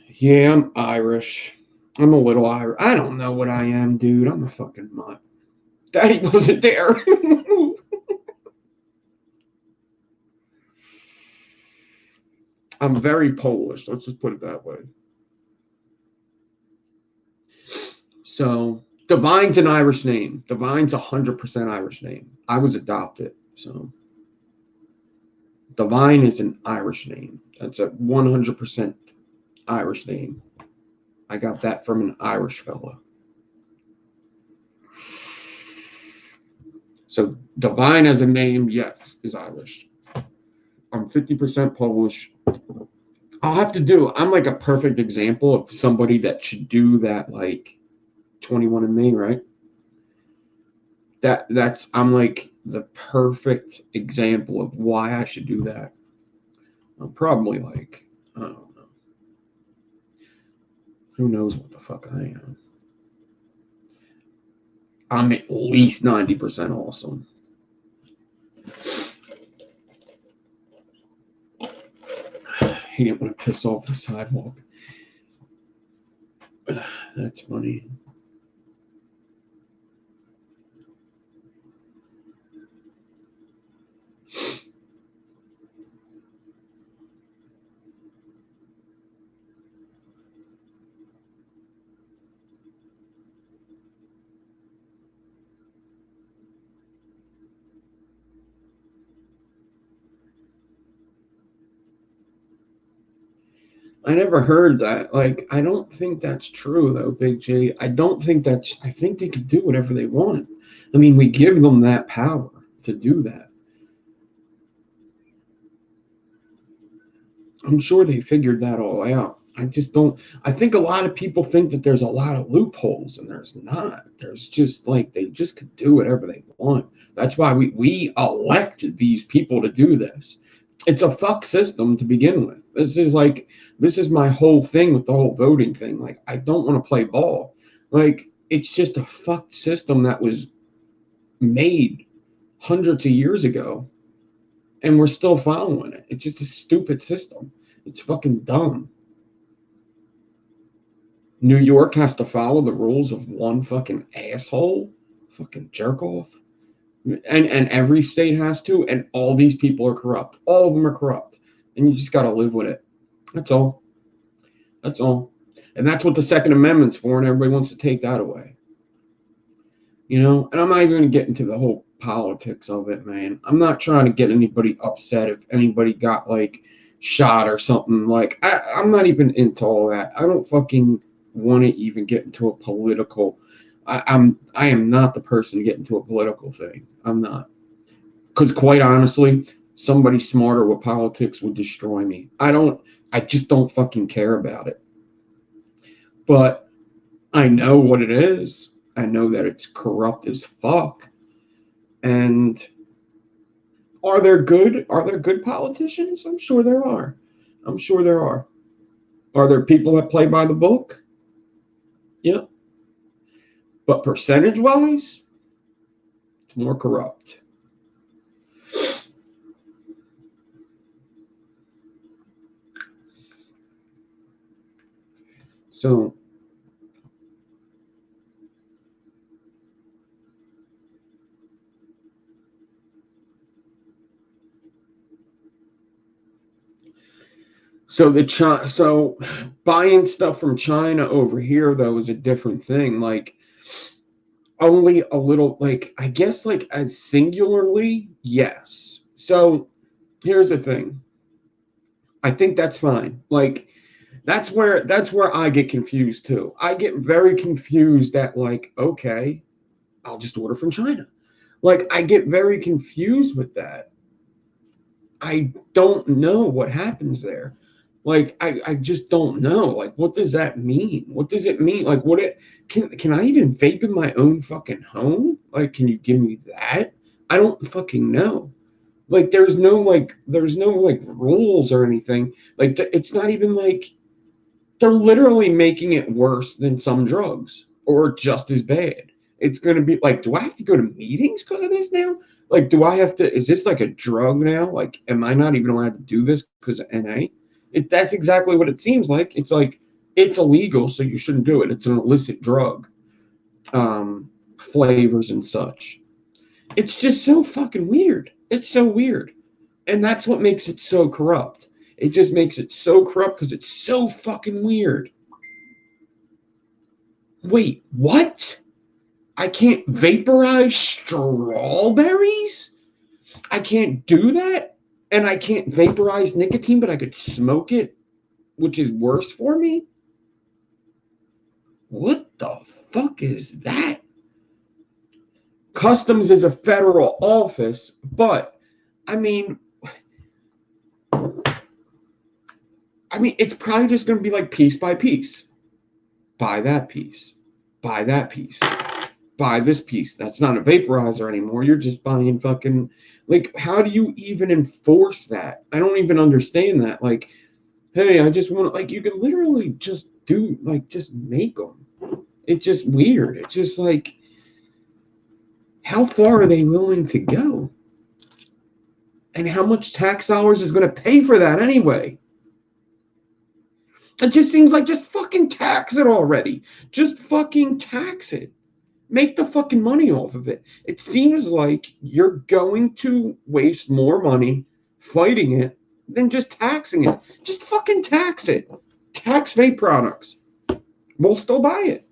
Yeah, I'm Irish. I'm a little Irish. I don't know what I am, dude. I'm a fucking mutt. Daddy wasn't there. I'm very Polish. Let's just put it that way. So Divine's an Irish name. Divine's 100% Irish name. I was adopted, so Divine is an Irish name. That's a 100% Irish name. I got that from an Irish fella. So Divine as a name, yes, is Irish. I'm 50% Polish. I'll have to do. I'm like a perfect example of somebody that should do that, like 21andMe, right? That's I'm like the perfect example of why I should do that. I'm probably like, I don't know. Who knows what the fuck I am? I'm at least 90% awesome. He didn't want to piss off the sidewalk. That's funny. I never heard that. Like, I don't think that's true, though, Big J. I don't think that's. I think they could do whatever they want. I mean, we give them that power to do that. I'm sure they figured that all out. I just don't. I think a lot of people think that there's a lot of loopholes, and there's not. There's just like they just could do whatever they want. That's why we elected these people to do this. It's a fuck system to begin with. This is my whole thing with the whole voting thing. Like, I don't want to play ball. Like, it's just a fucked system that was made hundreds of years ago, and we're still following it. It's just a stupid system. It's fucking dumb. New York has to follow the rules of one fucking asshole, fucking jerk off. And every state has to, and all these people are corrupt. All of them are corrupt. And you just got to live with it. That's all. That's all. And that's what the Second Amendment's for, and everybody wants to take that away. You know? And I'm not even going to get into the whole politics of it, man. I'm not trying to get anybody upset if anybody got, like, shot or something. Like, I'm not even into all that. I don't fucking want to even get into a political. I am not the person to get into a political thing. I'm not. Because quite honestly, somebody smarter with politics would destroy me. I just don't fucking care about it. But I know what it is. I know that it's corrupt as fuck. And are there good politicians? I'm sure there are. I'm sure there are. Are there people that play by the book? Yeah. But percentage-wise, it's more corrupt. So so buying stuff from China over here though is a different thing. Like only a little, like I guess like as singularly, yes. So here's the thing. I think that's fine. Like that's where I get confused too. I get very confused at like, okay, I'll just order from China. Like I get very confused with that. I don't know what happens there. Like I just don't know. Like what does that mean? What does it mean? Like what it can I even vape in my own fucking home? Like can you give me that? I don't fucking know. Like there's no like rules or anything. Like it's not even like they're literally making it worse than some drugs or just as bad. It's going to be like, do I have to go to meetings because of this now? Like, do I have to, is this like a drug now? Like, am I not even allowed to do this because of NA? That's exactly what it seems like. It's like, it's illegal, so you shouldn't do it. It's an illicit drug, flavors and such. It's just so fucking weird. It's so weird. And that's what makes it so corrupt. It just makes it so corrupt because it's so fucking weird. Wait, what? I can't vaporize strawberries? I can't do that? And I can't vaporize nicotine, but I could smoke it, which is worse for me? What the fuck is that? Customs is a federal office, but I mean, it's probably just going to be like piece by piece. Buy that piece. Buy that piece. Buy this piece. That's not a vaporizer anymore. You're just buying fucking, like, how do you even enforce that? I don't even understand that. Like, hey, I just want, like, you can literally just do, like, just make them. It's just weird. It's just like, how far are they willing to go? And how much tax dollars is going to pay for that anyway? It just seems like just fucking tax it already. Just fucking tax it. Make the fucking money off of it. It seems like you're going to waste more money fighting it than just taxing it. Just fucking tax it. Tax vape products. We'll still buy it.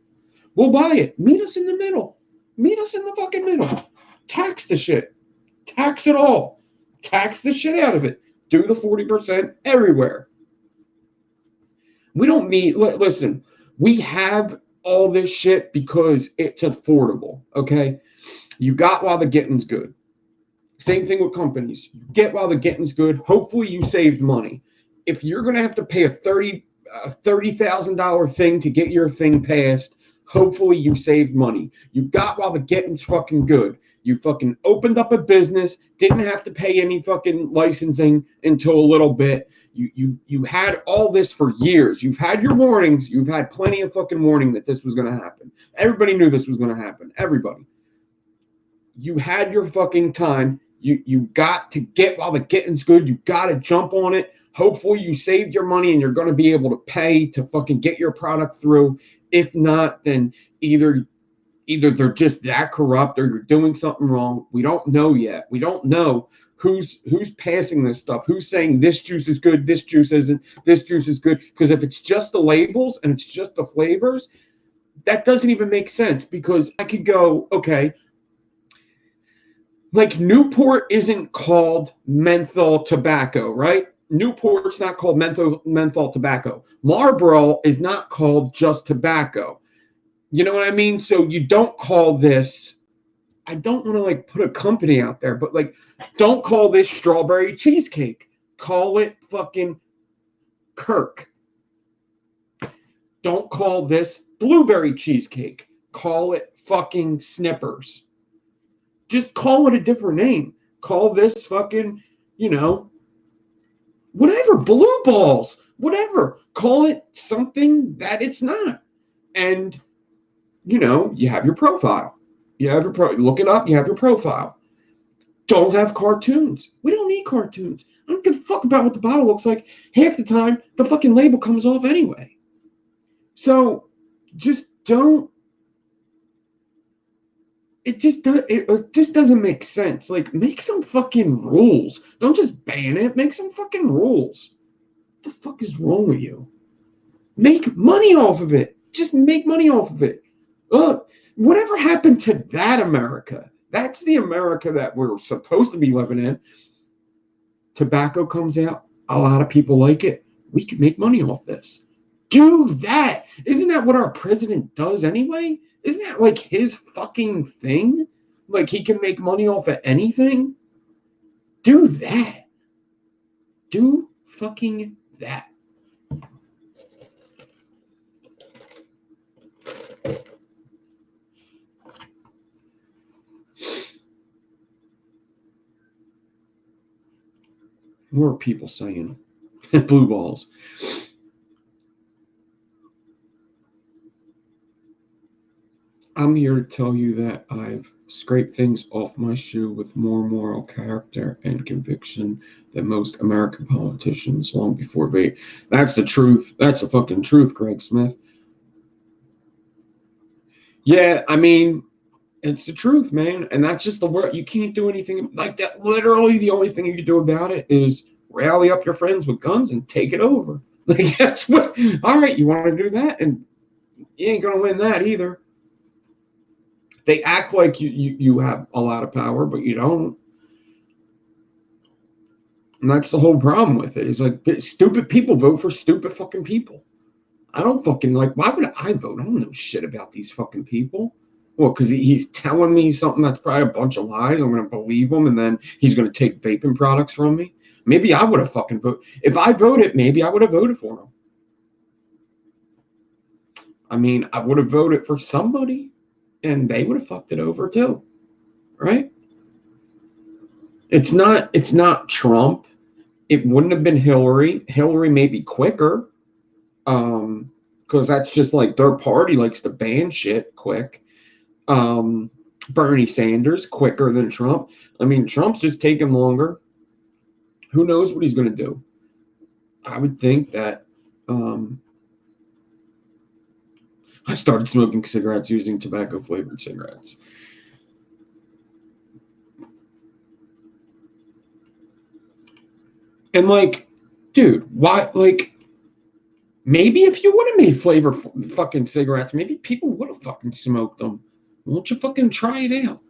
We'll buy it. Meet us in the middle. Meet us in the fucking middle. Tax the shit. Tax it all. Tax the shit out of it. Do the 40% everywhere. We don't need, listen, we have all this shit because it's affordable, okay? You got while the getting's good. Same thing with companies. You get while the getting's good. Hopefully you saved money. If you're going to have to pay a $30,000 thing to get your thing passed, hopefully you saved money. You got while the getting's fucking good. You fucking opened up a business, didn't have to pay any fucking licensing until a little bit. You had all this for years. You've had your warnings. You've had plenty of fucking warning that this was going to happen. Everybody knew this was going to happen. Everybody. You had your fucking time. You got to get while the getting's good. You got to jump on it. Hopefully you saved your money and you're going to be able to pay to fucking get your product through. If not, then either they're just that corrupt or you're doing something wrong. We don't know yet. We don't know who's passing this stuff, who's saying this juice is good, this juice isn't, this juice is good. Because if it's just the labels and it's just the flavors, that doesn't even make sense. Because I could go, okay, like Newport isn't called menthol tobacco, right? Newport's not called menthol tobacco. Marlboro is not called just tobacco. You know what I mean? So you don't call this, I don't want to like put a company out there, but like, don't call this strawberry cheesecake. Call it fucking Kirk. Don't call this blueberry cheesecake. Call it fucking Snippers. Just call it a different name. Call this fucking, whatever, blue balls, whatever. Call it something that it's not. And, you have your profile. Look it up, you have your profile. Don't have cartoons. We don't need cartoons. I don't give a fuck about what the bottle looks like. Half the time, the fucking label comes off anyway. So, just don't. It just doesn't make sense. Like, make some fucking rules. Don't just ban it. Make some fucking rules. What the fuck is wrong with you? Make money off of it. Just make money off of it. Whatever happened to that America? That's the America that we're supposed to be living in. Tobacco comes out. A lot of people like it. We can make money off this. Do that. Isn't that what our president does anyway? Isn't that like his fucking thing? Like he can make money off of anything? Do that. Do fucking that. More people saying blue balls. I'm here to tell you that I've scraped things off my shoe with more moral character and conviction than most American politicians long before vape. That's the truth. That's the fucking truth, Greg Smith. Yeah, I mean, it's the truth, man. And that's just the word. You can't do anything like that. Literally, the only thing you can do about it is rally up your friends with guns and take it over. Like, that's what, all right, you want to do that? And you ain't going to win that either. They act like you have a lot of power, but you don't. And that's the whole problem with it. It's like stupid people vote for stupid fucking people. I don't fucking like, why would I vote? I don't know shit about these fucking people. Well, because he's telling me something that's probably a bunch of lies. I'm going to believe him, and then he's going to take vaping products from me. Maybe I would have fucking voted. If I voted, maybe I would have voted for him. I mean, I would have voted for somebody, and they would have fucked it over too, right? It's not Trump. It wouldn't have been Hillary. Hillary may be quicker, because that's just like their party likes to ban shit quick. Bernie Sanders quicker than Trump. I mean, Trump's just taking longer. Who knows what he's going to do? I would think that I started smoking cigarettes using tobacco flavored cigarettes. And like, dude, why? Like, maybe if you would have made flavor fucking cigarettes, maybe people would have fucking smoked them. Won't you fucking try it out?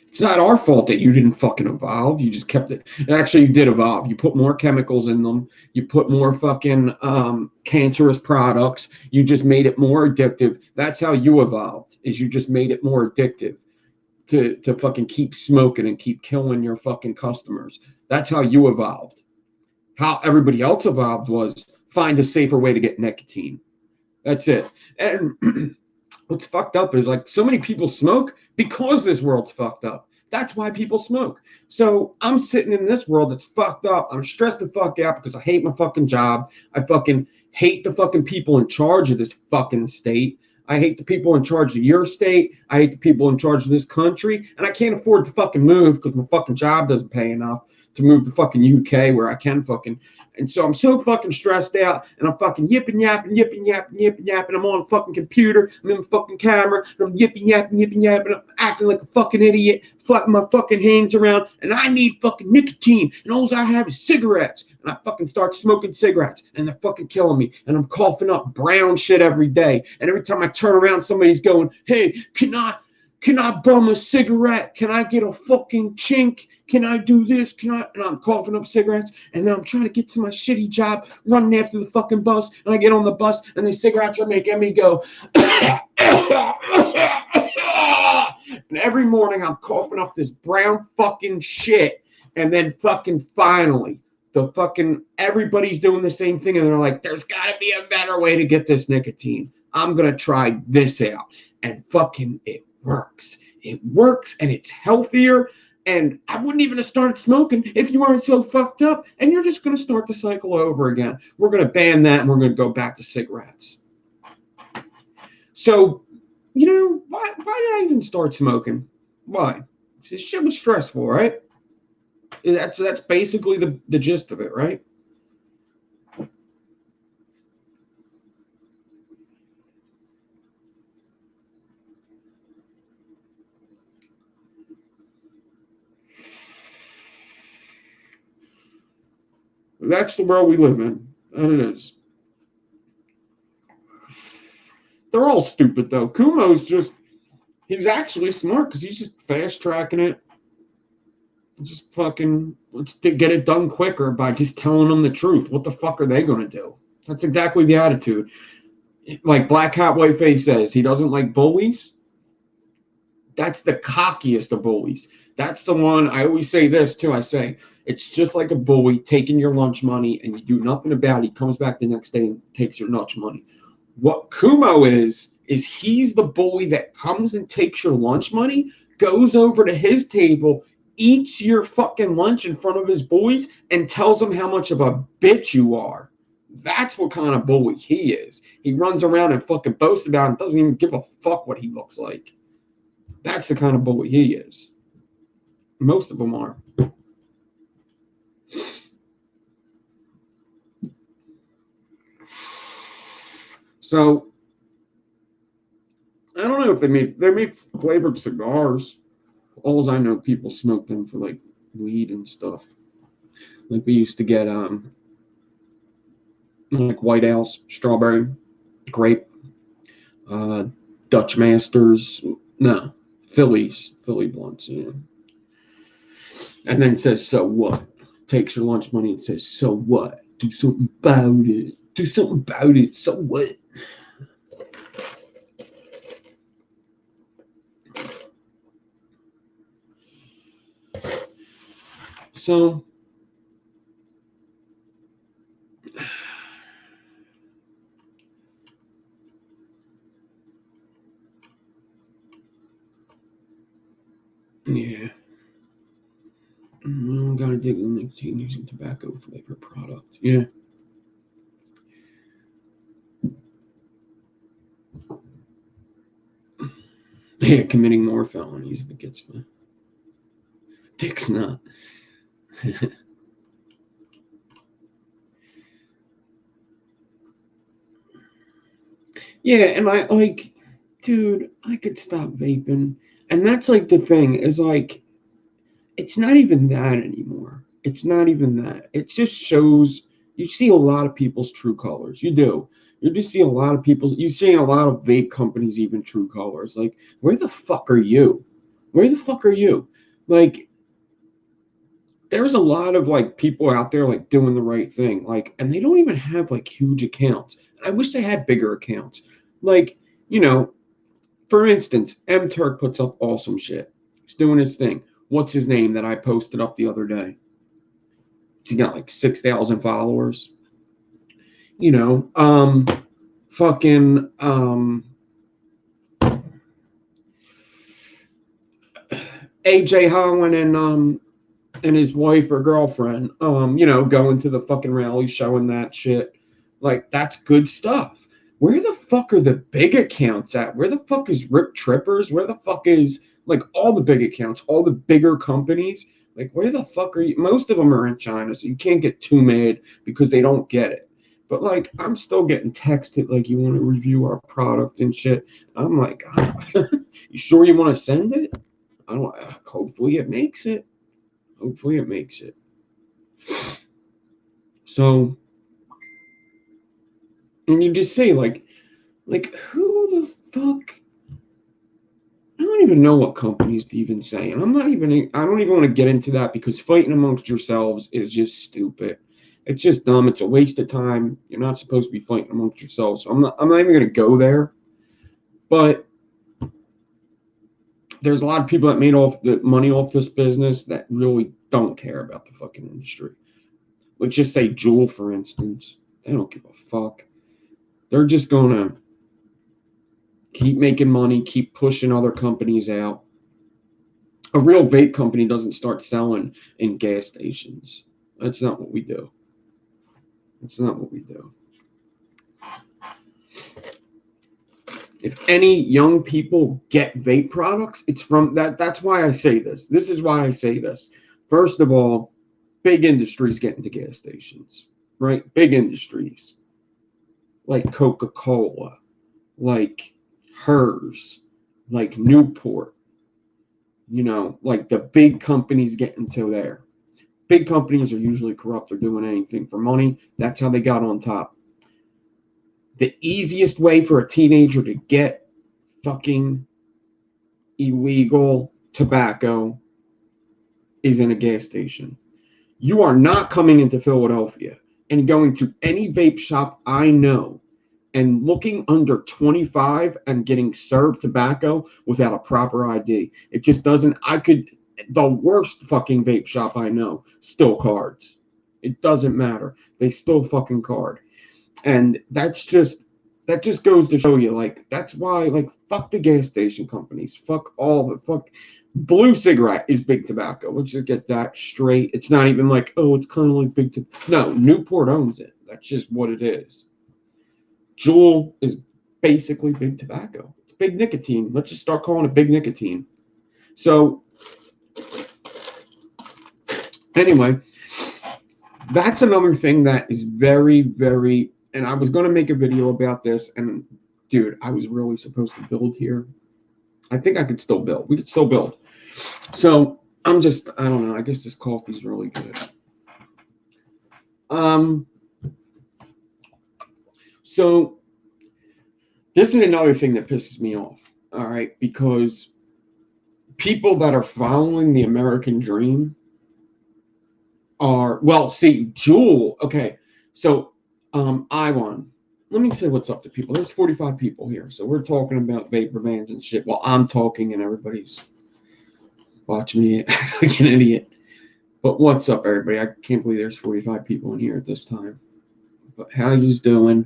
It's not our fault that you didn't fucking evolve. You just kept it. Actually, you did evolve. You put more chemicals in them. You put more fucking cancerous products. You just made it more addictive. That's how you evolved, is you just made it more addictive to fucking keep smoking and keep killing your fucking customers. That's how you evolved. How everybody else evolved was find a safer way to get nicotine. That's it. And what's fucked up is like so many people smoke because this world's fucked up. That's why people smoke. So I'm sitting in this world that's fucked up. I'm stressed the fuck out because I hate my fucking job. I fucking hate the fucking people in charge of this fucking state. I hate the people in charge of your state. I hate the people in charge of this country. And I can't afford to fucking move because my fucking job doesn't pay enough to move to fucking UK where I can fucking. And so I'm so fucking stressed out, and I'm fucking yipping yapping. I'm on a fucking computer. I'm in the fucking camera. And I'm yipping yapping. I'm acting like a fucking idiot, flapping my fucking hands around. And I need fucking nicotine. And all I have is cigarettes. And I fucking start smoking cigarettes, and they're fucking killing me. And I'm coughing up brown shit every day. And every time I turn around, somebody's going, "Hey, can I bum a cigarette? Can I get a fucking chink? Can I do this? Can I?" And I'm coughing up cigarettes, and then I'm trying to get to my shitty job, running after the fucking bus, and I get on the bus, and the cigarettes are making me go. And every morning I'm coughing up this brown fucking shit, and then fucking finally, the fucking everybody's doing the same thing, and they're like, "There's got to be a better way to get this nicotine. I'm gonna try this out," and fucking it works. It works, and it's healthier. And I wouldn't even have started smoking if you weren't so fucked up. And you're just going to start the cycle over again. We're going to ban that, and we're going to go back to cigarettes. So, why did I even start smoking? Why? This shit was stressful, right? That's basically the gist of it, right? That's the world we live in, and it is. They're all stupid, though. He's actually smart because he's just fast tracking it. Just fucking, let's get it done quicker by just telling them the truth. What the fuck are they going to do? That's exactly the attitude. Like Black Hat White Face says, he doesn't like bullies. That's the cockiest of bullies. That's the one, I always say this too. I say, it's just like a bully taking your lunch money and you do nothing about it. He comes back the next day and takes your lunch money. What Kumo is he's the bully that comes and takes your lunch money, goes over to his table, eats your fucking lunch in front of his boys, and tells them how much of a bitch you are. That's what kind of bully he is. He runs around and fucking boasts about it and doesn't even give a fuck what he looks like. That's the kind of bully he is. Most of them are. So I don't know if they made flavored cigars. All I know, people smoke them for like weed and stuff. Like we used to get like White House, strawberry, grape, Dutch Masters, no, Philly blunts, yeah. And then it says, so what? Takes your lunch money and says, so what? Do something about it. Do something about it. So what? So, yeah. Gotta dig the nicotine using tobacco flavor product. Yeah. Yeah, committing more felonies if it gets my dick's not. Yeah, and I like, dude, I could stop vaping. And that's like the thing is like, it's not even that anymore. It's not even that. It just shows you see a lot of people's true colors. You do. You just see a lot of people. You see a lot of vape companies even true colors. Like, where the fuck are you? Where the fuck are you? Like, there's a lot of like people out there like doing the right thing. Like, and they don't even have like huge accounts. I wish they had bigger accounts. Like, you know, for instance, M Turk puts up awesome shit. He's doing his thing. What's his name that I posted up the other day? He got like 6,000 followers. You know, fucking AJ Holland and his wife or girlfriend, you know, going to the fucking rally, showing that shit. Like, that's good stuff. Where the fuck are the big accounts at? Where the fuck is Rip Trippers? Where the fuck is like all the big accounts, all the bigger companies? Like, where the fuck are you? Most of them are in China, so you can't get too mad because they don't get it. But like, I'm still getting texted like, you want to review our product and shit. I'm like, you sure you want to send it? I don't. Hopefully it makes it. Hopefully it makes it. So, and you just say like who the fuck? I don't even know what companies to even say, and I don't even want to get into that because fighting amongst yourselves is just stupid. It's just dumb. It's a waste of time. You're not supposed to be fighting amongst yourselves. So I'm not even going to go there. But there's a lot of people that made off the money off this business that really don't care about the fucking industry. Let's just say Juul, for instance. They don't give a fuck. They're just going to keep making money, keep pushing other companies out. A real vape company doesn't start selling in gas stations. That's not what we do. That's not what we do. If any young people get vape products, it's from that. That's why I say this. This is why I say this. First of all, big industries get into gas stations, right? Big industries like Coca-Cola, like Hers, like Newport, you know, like the big companies get into there. Big companies are usually corrupt. They're doing anything for money. That's how they got on top. The easiest way for a teenager to get fucking illegal tobacco is in a gas station. You are not coming into Philadelphia and going to any vape shop I know and looking under 25 and getting served tobacco without a proper ID. It just doesn't. The worst fucking vape shop I know still cards. It doesn't matter. They still fucking card. And that just goes to show you, like, that's why, like, fuck the gas station companies. Fuck all the fuck. Blue Cigarette is big tobacco. Let's just get that straight. It's not even like, oh, it's kind of like big. No, Newport owns it. That's just what it is. Juul is basically big tobacco. It's big nicotine. Let's just start calling it big nicotine. So anyway, that's another thing that is very, very, and I was going to make a video about this, and dude, I was really supposed to build here. I think I could still build. We could still build. So I don't know. I guess this coffee's really good. So this is another thing that pisses me off. All right, because people that are following the American dream are, well, see, Juul. Okay, so Iwan. Let me say what's up to people. There's 45 people here, so we're talking about vapor bans and shit while I'm talking and everybody's watching me like an idiot. But what's up, everybody? I can't believe there's 45 people in here at this time. But how you's doing?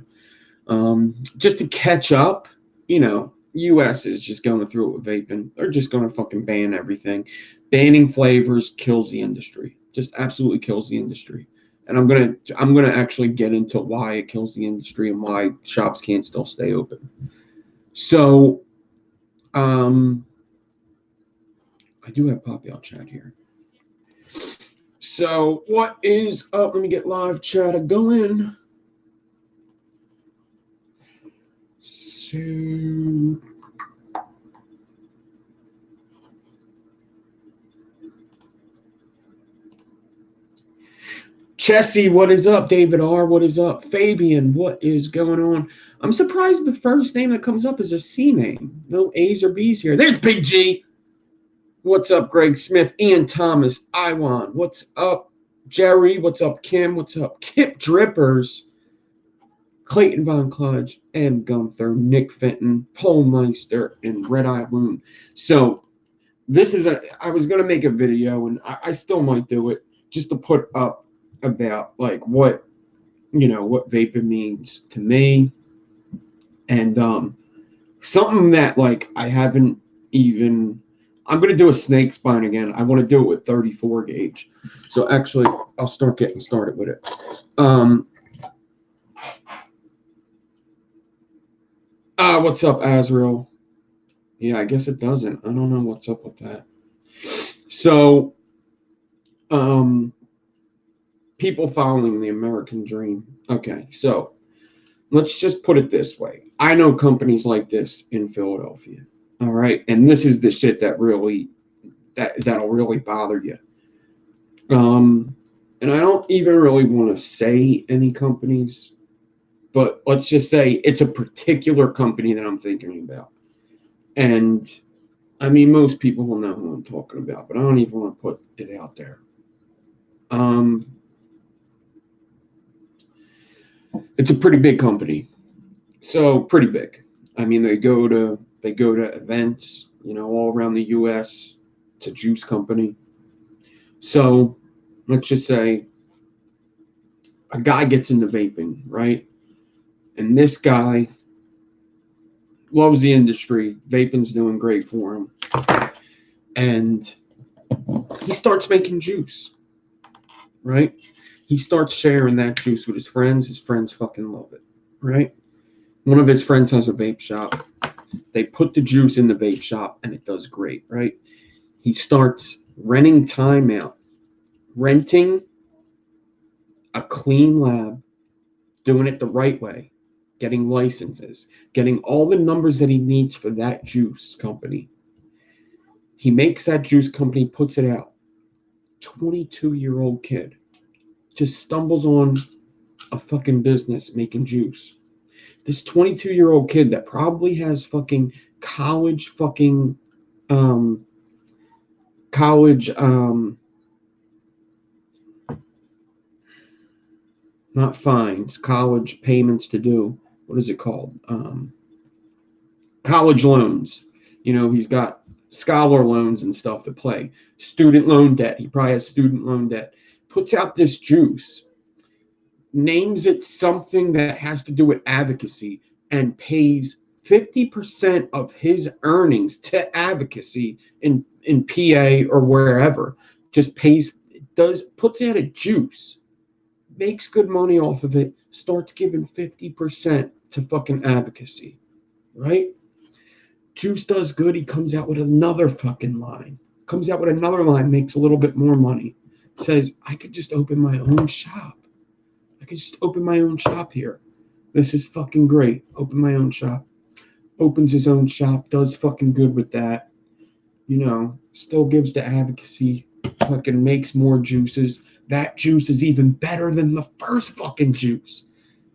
Just to catch up, U.S. is just going through it with vaping. They're just going to fucking ban everything. Banning flavors kills the industry. Just absolutely kills the industry. And I'm gonna actually get into why it kills the industry and why shops can't still stay open. So, I do have Poppy out chat here. So what is up? Let me get live chat going. So Chessie, what is up? David R, what is up? Fabian, what is going on? I'm surprised the first name that comes up is a C name. No A's or B's here. There's Big G. What's up, Greg Smith? Ian Thomas. Iwan. What's up, Jerry? What's up, Kim? What's up, Kip Drippers? Clayton Von Kludge, M. Gunther, Nick Fenton, Paul Meister, and Red Eye Moon. So I was going to make a video, and I still might do it, just to put up about like what vaping means to me, and something that like I haven't even. I'm gonna do a snake spine again. I want to do it with 34 gauge. So actually, I'll start getting started with it. What's up, Azrael? Yeah, I guess it doesn't. I don't know what's up with that. So, people following the American dream. Okay, so let's just put it this way. I know companies like this in Philadelphia. All right, and this is the shit that'll really bother you. And I don't even really want to say any companies, but let's just say it's a particular company that I'm thinking about. And I mean, most people will know who I'm talking about, but I don't even want to put it out there. It's a pretty big company. So pretty big. I mean, they go to events, all around the U.S. It's a juice company. So let's just say a guy gets into vaping, right? And this guy loves the industry. Vaping's doing great for him. And he starts making juice, right? He starts sharing that juice with his friends. His friends fucking love it, right? One of his friends has a vape shop. They put the juice in the vape shop, and it does great, right? He starts renting time out, renting a clean lab, doing it the right way, getting licenses, getting all the numbers that he needs for that juice company. He makes that juice company, puts it out. 22-year-old kid just stumbles on a fucking business making juice. This 22-year-old kid that probably has fucking college not fines, college payments to do. What is it called? College loans. He's got scholar loans and stuff to play. Student loan debt. He probably has student loan debt. Puts out this juice, names it something that has to do with advocacy, and pays 50% of his earnings to advocacy in PA or wherever. Just puts out a juice. makes good money off of it, starts giving 50% to fucking advocacy, right? Juice does good, he comes out with another fucking line. Comes out with another line, makes a little bit more money. Says, I could just open my own shop. I could just open my own shop here. This is fucking great. Open my own shop. Opens his own shop, does fucking good with that. Still gives the advocacy, fucking makes more juices. That juice is even better than the first fucking juice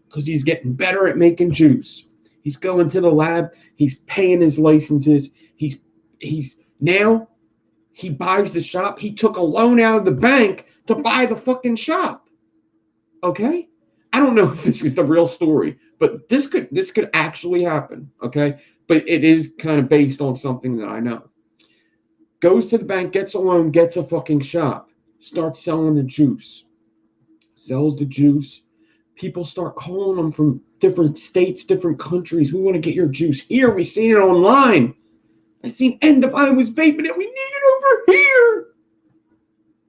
because he's getting better at making juice. He's going to the lab. He's paying his licenses. He's now he buys the shop. He took a loan out of the bank to buy the fucking shop. Okay? I don't know if this is the real story, but this could actually happen. Okay? But it is kind of based on something that I know. Goes to the bank, gets a loan, gets a fucking shop, starts selling the juice. Sells the juice. People start calling them from different states, different countries. We want to get your juice here. We seen it online. I seen End Divine was vaping it. We need it over here.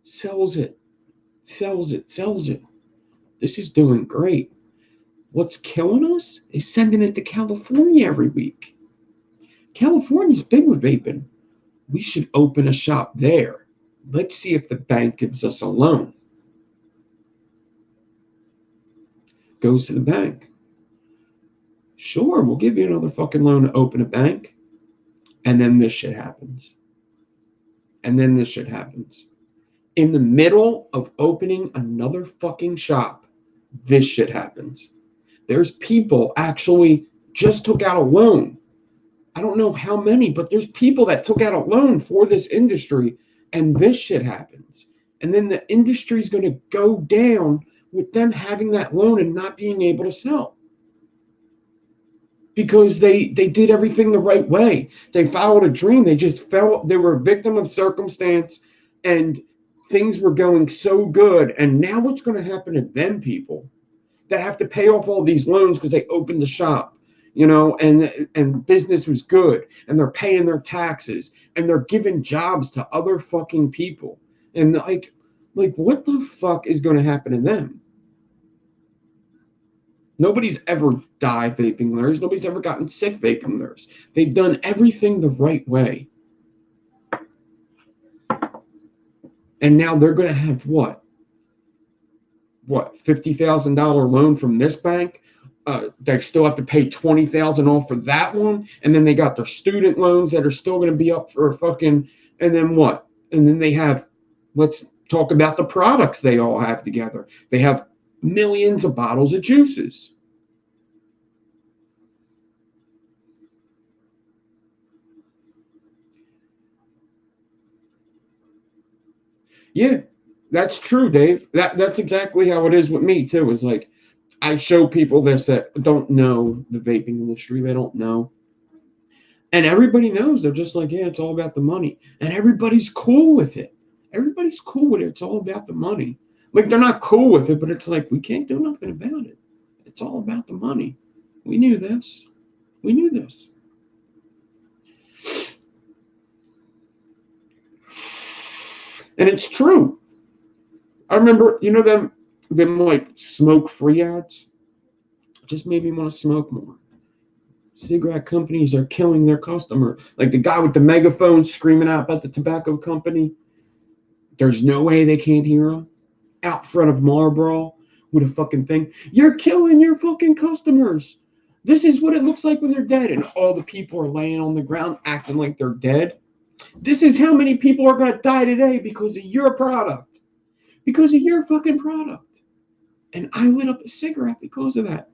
Sells it. This is doing great. What's killing us is sending it to California every week. California's big with vaping. We should open a shop there. Let's see if the bank gives us a loan. Goes to the bank. Sure, we'll give you another fucking loan to open a bank. And then this shit happens. In the middle of opening another fucking shop, this shit happens. There's people actually just took out a loan. I don't know how many, but there's people that took out a loan for this industry, and this shit happens. And then the industry's going to go down with them having that loan and not being able to sell. Because they did everything the right way. They followed a dream. They were a victim of circumstance, and things were going so good. And now what's going to happen to them people that have to pay off all these loans because they opened the shop? And business was good, and they're paying their taxes, and they're giving jobs to other fucking people. And like what the fuck is going to happen to them? Nobody's ever died vaping theirs. Nobody's ever gotten sick vaping theirs. They've done everything the right way. And now they're going to have what? $50,000 loan from this bank? They still have to pay $20,000 off for that one, and then they got their student loans that are still going to be up for a fucking. And then what? And then they have. Let's talk about the products they all have together. They have millions of bottles of juices. Yeah, that's true, Dave. That's exactly how it is with me too. It's like I show people this that don't know the vaping industry. They don't know. And everybody knows. They're just like, yeah, it's all about the money. And everybody's cool with it. Everybody's cool with it. It's all about the money. Like, they're not cool with it, but it's like, we can't do nothing about it. It's all about the money. We knew this. And it's true. I remember, them like smoke-free ads. Just made me want to smoke more. Cigarette companies are killing their customer. Like the guy with the megaphone screaming out about the tobacco company. There's no way they can't hear him. Out front of Marlboro with a fucking thing. You're killing your fucking customers. This is what it looks like when they're dead. And all the people are laying on the ground acting like they're dead. This is how many people are going to die today because of your product. Because of your fucking product. And I lit up a cigarette because of that.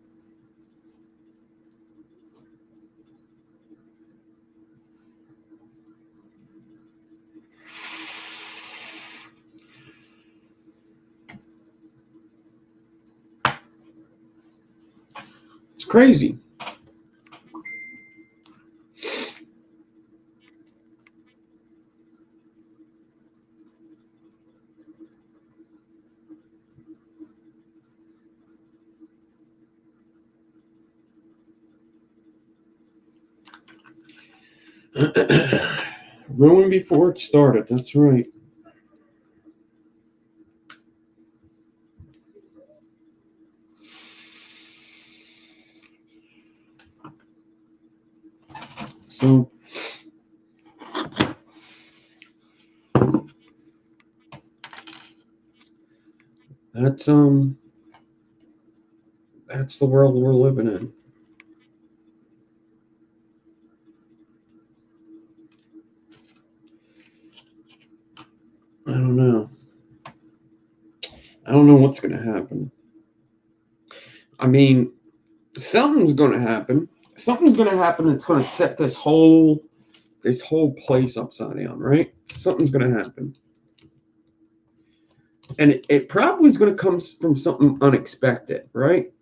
It's crazy. Ruined before it started. That's right. So that's the world we're living in. I don't know. I don't know what's going to happen. I mean, something's going to happen. Something's going to happen that's going to set this whole place upside down, right? Something's going to happen. And it probably is going to come from something unexpected, right?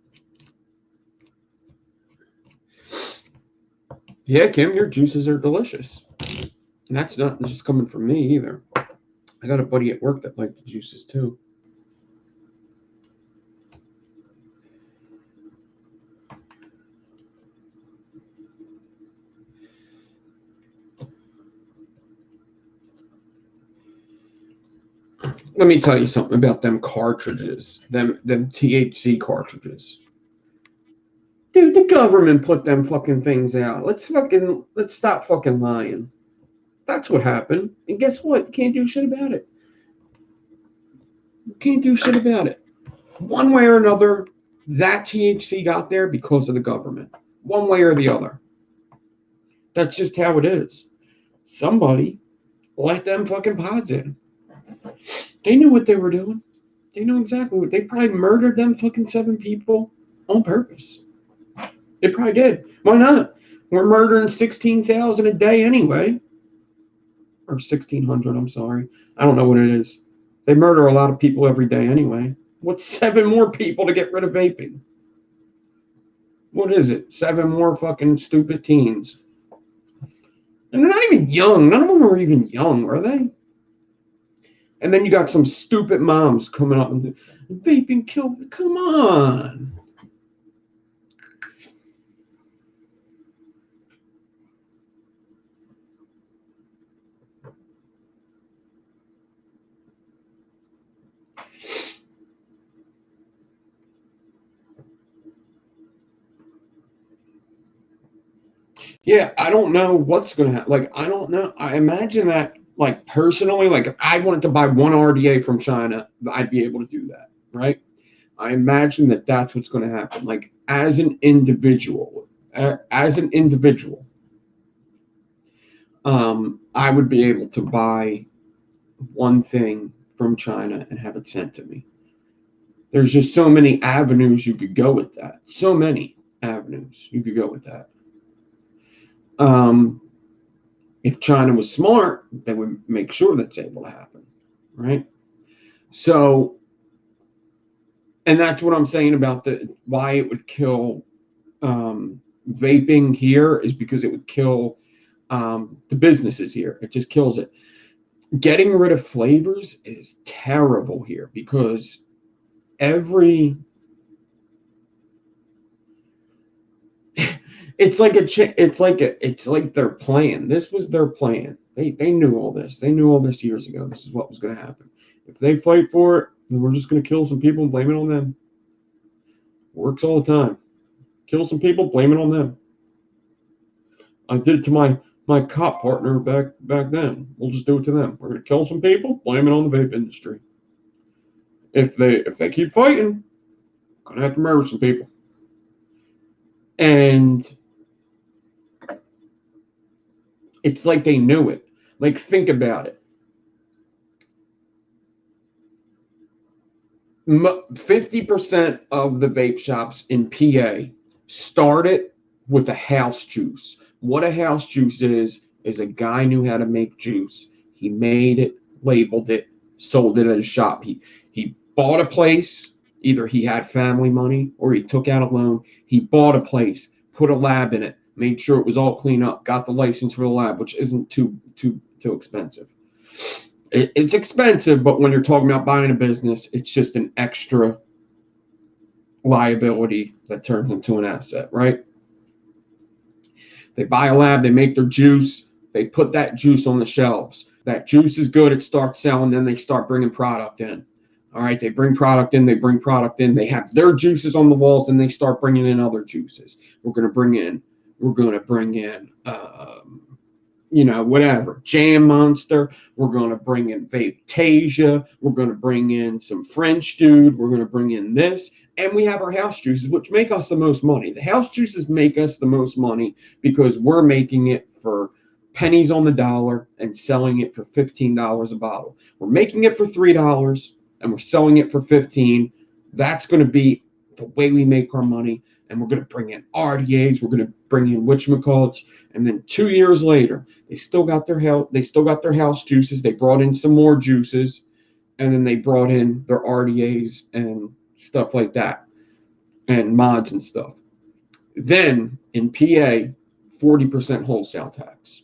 Yeah, Kim, your juices are delicious. And that's not just coming from me either. I got a buddy at work that liked the juices too. Let me tell you something about them cartridges, them THC cartridges. Dude, the government put them fucking things out. Let's stop fucking lying. That's what happened. And guess what? You can't do shit about it. You can't do shit about it. One way or another, that THC got there because of the government. One way or the other. That's just how it is. Somebody let them fucking pods in. They knew what they were doing. They knew exactly what they probably murdered them fucking 7 people on purpose. They probably did. Why not? We're murdering 16,000 a day anyway. Or 1,600, I'm sorry. I don't know what it is. They murder a lot of people every day anyway. What's 7 more people to get rid of vaping? What is it? 7 more fucking stupid teens. And they're not even young. None of them are even young, are they? And then you got some stupid moms coming up and vaping killed. Come on. Yeah, I don't know what's going to happen. Like, I don't know. I imagine that, like, personally, like, if I wanted to buy one RDA from China, I'd be able to do that, right? I imagine that that's what's going to happen. Like, as an individual, I would be able to buy one thing from China and have it sent to me. There's just so many avenues you could go with that. So many avenues you could go with that. If China was smart, they would make sure that's able to happen, right? So, and that's what I'm saying about why it would kill vaping here is because it would kill the businesses here. It just kills it. Getting rid of flavors is terrible here because it's like their plan. This was their plan. They knew all this. They knew all this years ago. This is what was going to happen. If they fight for it, then we're just going to kill some people and blame it on them. Works all the time. Kill some people, blame it on them. I did it to my cop partner back then. We'll just do it to them. We're going to kill some people, blame it on the vape industry. If they keep fighting, we're going to have to murder some people. And it's like they knew it. Like, think about it. 50% of the vape shops in PA started with a house juice. What a house juice is a guy knew how to make juice. He made it, labeled it, sold it at a shop. He bought a place. Either he had family money or he took out a loan. He bought a place, put a lab in it, made sure it was all clean up, got the license for the lab, which isn't too expensive. It's expensive, but when you're talking about buying a business, it's just an extra liability that turns into an asset, right? They buy a lab, they make their juice, they put that juice on the shelves. That juice is good, it starts selling, then they start bringing product in. All right, they bring product in, they have their juices on the walls, and they start bringing in other juices. We're going to bring in We're going to bring in, whatever, Jam Monster. We're going to bring in Vaptasia. We're going to bring in some French dude. We're going to bring in this. And we have our house juices, which make us the most money. The house juices make us the most money because we're making it for pennies on the dollar and selling it for $15 a bottle. We're making it for $3 and we're selling it for $15. That's going to be the way we make our money. And we're going to bring in RDAs. We're going to bring in whatchamacallits. And then 2 years later, they still got their house juices. They brought in some more juices, and then they brought in their RDAs and stuff like that, and mods and stuff. Then in PA, 40% wholesale tax.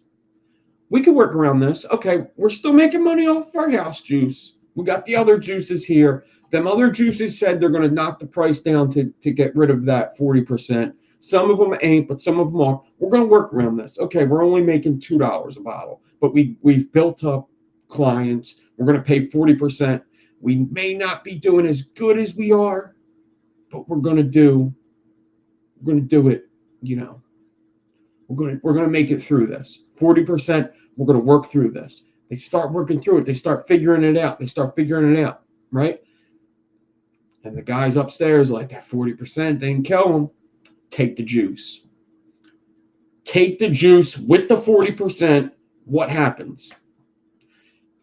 We could work around this. Okay, we're still making money off our house juice. We got the other juices here. Them other juices said they're going to knock the price down to get rid of that 40%. Some of them ain't, but some of them are. We're going to work around this. Okay, we're only making $2 a bottle, but we've built up clients. We're going to pay 40%. We may not be doing as good as we are, but we're going to do it, We're going to make it through this. 40%, we're going to work through this. They start working through it. They start figuring it out. Right? And the guys upstairs like, that 40%, they can kill them. Take the juice. Take the juice with the 40%. What happens?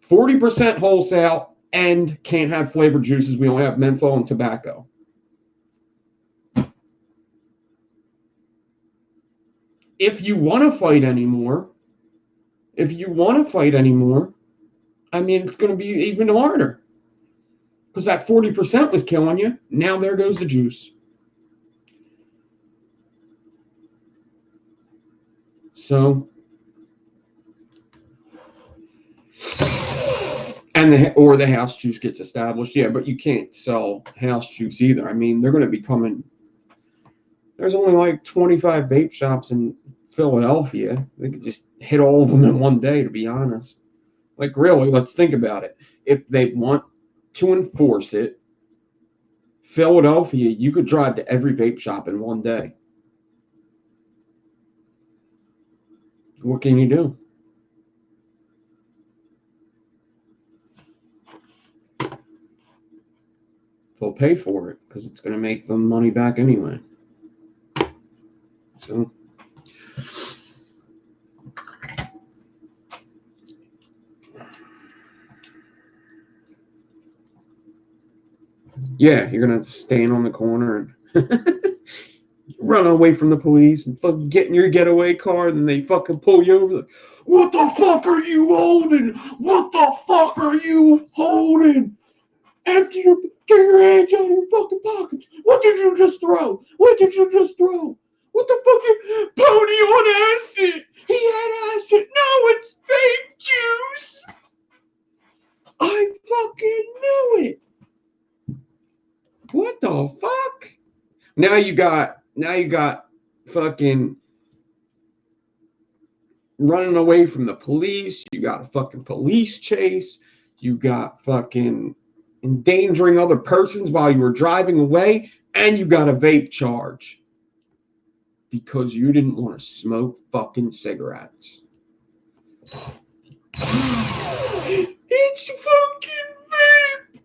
40% wholesale and can't have flavored juices. We only have menthol and tobacco. If you want to fight anymore, I mean, it's going to be even harder. Because that 40% was killing you. Now there goes the juice. So, and the house juice gets established. Yeah, but you can't sell house juice either. I mean, they're going to be coming. There's only like 25 vape shops in Philadelphia. They could just hit all of them in one day, to be honest. Like, really, let's think about it. If they want to enforce it, Philadelphia, you could drive to every vape shop in one day. What can you do? They'll pay for it because it's going to make them money back anyway. So, yeah, you're going to have to stand on the corner and run away from the police and fucking get in your getaway car, and then they fucking pull you over. Like, what the fuck are you holding? What the fuck are you holding? Get your hands out of your fucking pockets. What did you just throw? What the fucking pony on acid? He had acid. No, it's fake juice. I fucking knew it. What the fuck? Now you got fucking running away from the police. You got a fucking police chase. You got fucking endangering other persons while you were driving away. And you got a vape charge. Because you didn't want to smoke fucking cigarettes. It's fucking vape.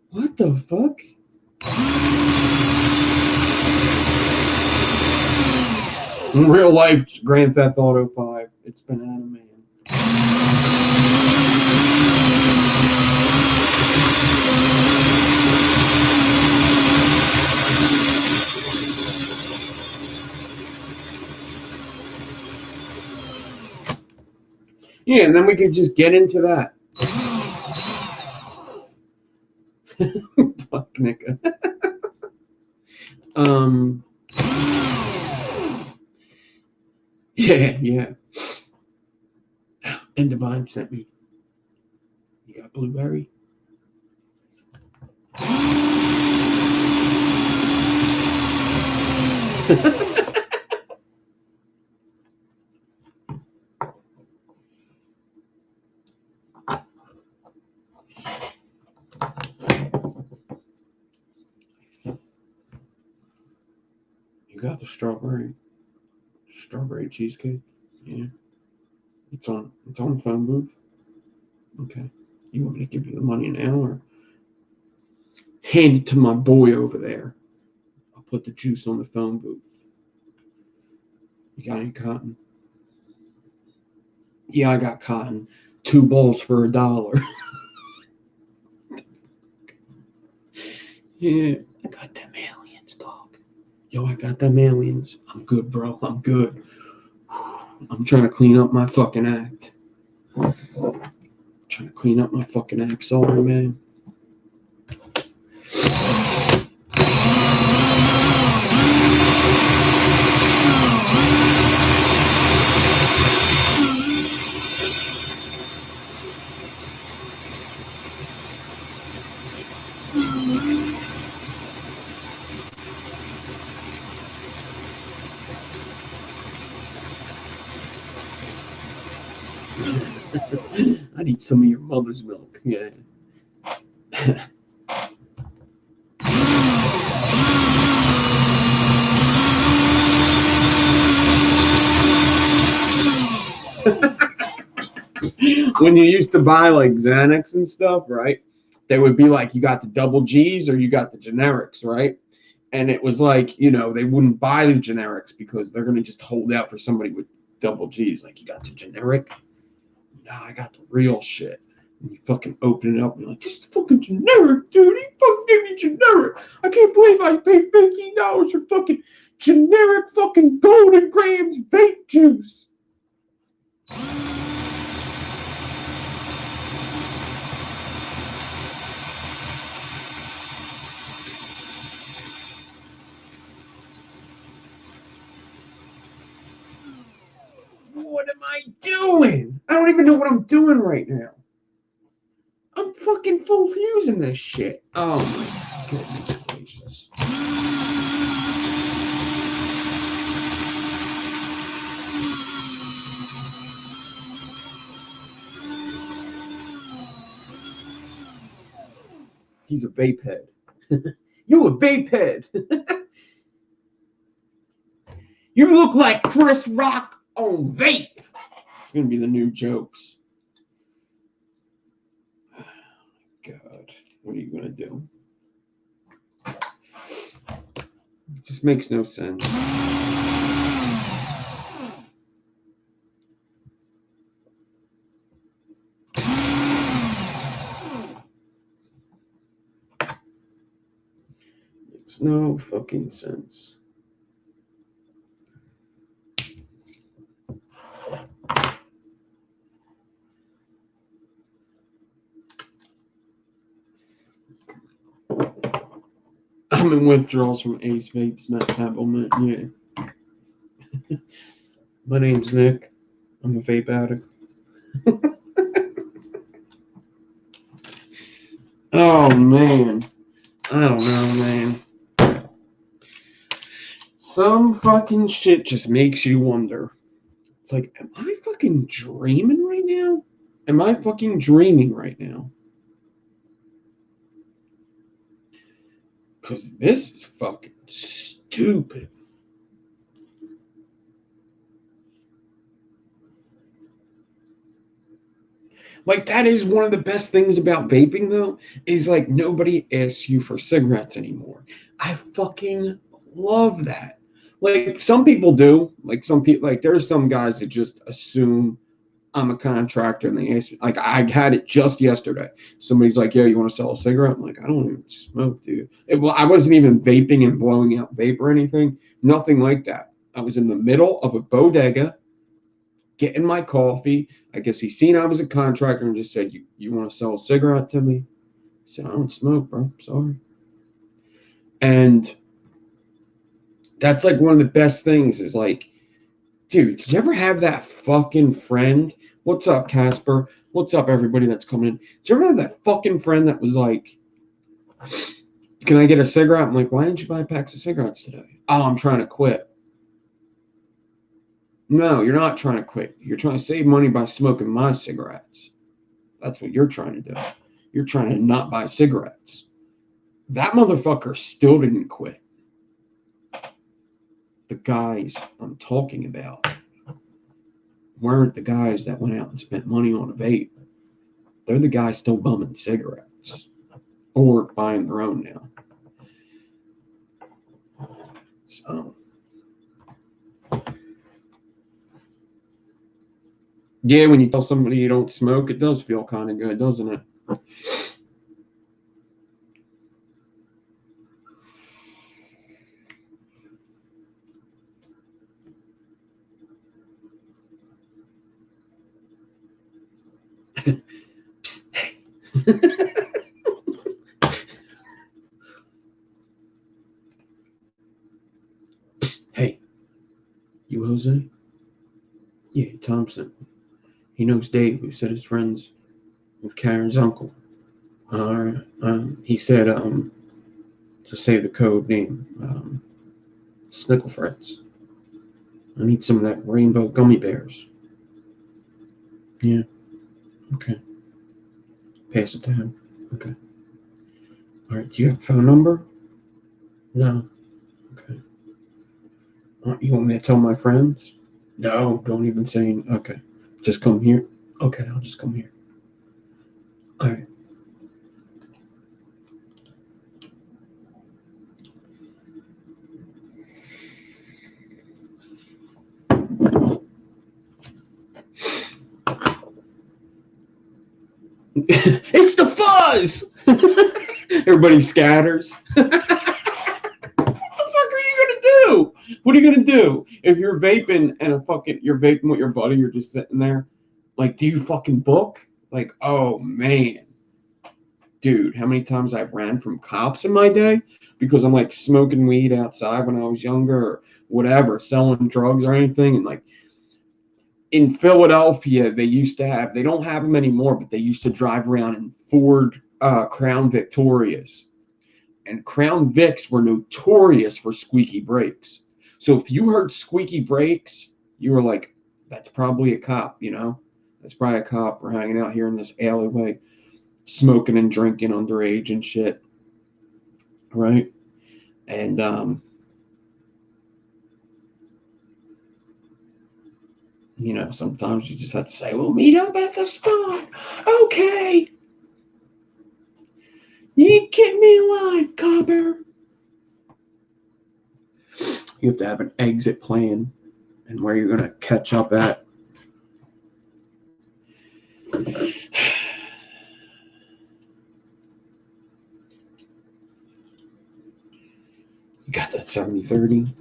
What the fuck? In real life, Grand Theft Auto 5. It's Banana Man. Yeah, and then we could just get into that. Fuck, nigga. Yeah. And Divine sent me. You got blueberry? You got the strawberry. Strawberry cheesecake. Yeah. It's on the phone booth. Okay. You want me to give you the money now or hand it to my boy over there? I'll put the juice on the phone booth. You got any cotton? Yeah, I got cotton. 2 balls for $1. Yeah, I got them aliens, dog. Yo, I got them aliens. I'm good, bro. I'm good. I'm trying to clean up my fucking act. Trying to clean up my fucking act. Sorry, man. I need some of your mother's milk. Yeah. When you used to buy like Xanax and stuff, right? They would be like, you got the double G's or you got the generics, right? And it was like, they wouldn't buy the generics because they're going to just hold out for somebody with double G's. Like, you got the generic? Nah, I got the real shit. And you fucking open it up and you're like, this is fucking generic, dude. He fucking gave me generic. I can't believe I paid $15 for fucking generic fucking Golden Grams vape juice. What am I doing? I don't even know what I'm doing right now. I'm fucking full fusing this shit. Oh my goodness gracious. He's a vape head. You a vape head. You look like Chris Rock on vape. It's gonna be the new jokes. God, what are you gonna do? It just makes no sense. Makes no fucking sense. I'm in withdrawals from Ace Vapes, Metablement. Yeah. My name's Nick. I'm a vape addict. Oh man. I don't know, man. Some fucking shit just makes you wonder. It's like, am I fucking dreaming right now? Am I fucking dreaming right now? Because this is fucking stupid. Like, that is one of the best things about vaping, though, is like nobody asks you for cigarettes anymore. I fucking love that. Like, some people do. Like, some people, like, there's some guys that just assume I'm a contractor and they ask me, like, I had it just yesterday. Somebody's like, yeah, you want to sell a cigarette? I'm like, I don't even smoke, dude. Well, I wasn't even vaping and blowing out vape or anything. Nothing like that. I was in the middle of a bodega getting my coffee. I guess he seen I was a contractor and just said, you want to sell a cigarette to me? I said, I don't smoke, bro. Sorry. And that's like one of the best things is like, dude, did you ever have that fucking friend? What's up, Casper? What's up, everybody that's coming in? Did you ever have that fucking friend that was like, can I get a cigarette? I'm like, why didn't you buy packs of cigarettes today? Oh, I'm trying to quit. No, you're not trying to quit. You're trying to save money by smoking my cigarettes. That's what you're trying to do. You're trying to not buy cigarettes. That motherfucker still didn't quit. the guys I'm talking about weren't the guys that went out and spent money on a vape. They're the guys still bumming cigarettes or buying their own now. So, yeah, when you tell somebody you don't smoke, it does feel kind of good, doesn't it? Psst, hey. Psst, hey. You Jose? Yeah, Thompson. He knows Dave, who said his friends with Karen's uncle. He said to say the code name, Snickle Friends. I need some of that rainbow gummy bears. Yeah. Okay. Pass it to him. Okay. All right. Do you have a phone number? No. Okay. You want me to tell my friends? No. Don't even say. Okay. Just come here. Okay. I'll just come here. All right. It's the fuzz! Everybody scatters. What the fuck are you gonna do? What are you gonna do? If you're vaping and you're vaping with your buddy, you're just sitting there. Like, do you fucking book? Like, oh man. Dude, how many times I've ran from cops in my day because I'm like smoking weed outside when I was younger or whatever, selling drugs or anything, and like in Philadelphia, they don't have them anymore, but they used to drive around in Ford Crown Victorias. And Crown Vics were notorious for squeaky brakes. So if you heard squeaky brakes, you were like, that's probably a cop, you know? That's probably a cop. We're hanging out here in this alleyway, smoking and drinking underage and shit. Right? And, you know, sometimes you just have to say, we'll meet up at the spot. Okay. You ain't kept me alive, copper. You have to have an exit plan and where you're going to catch up at. You got that 70-30?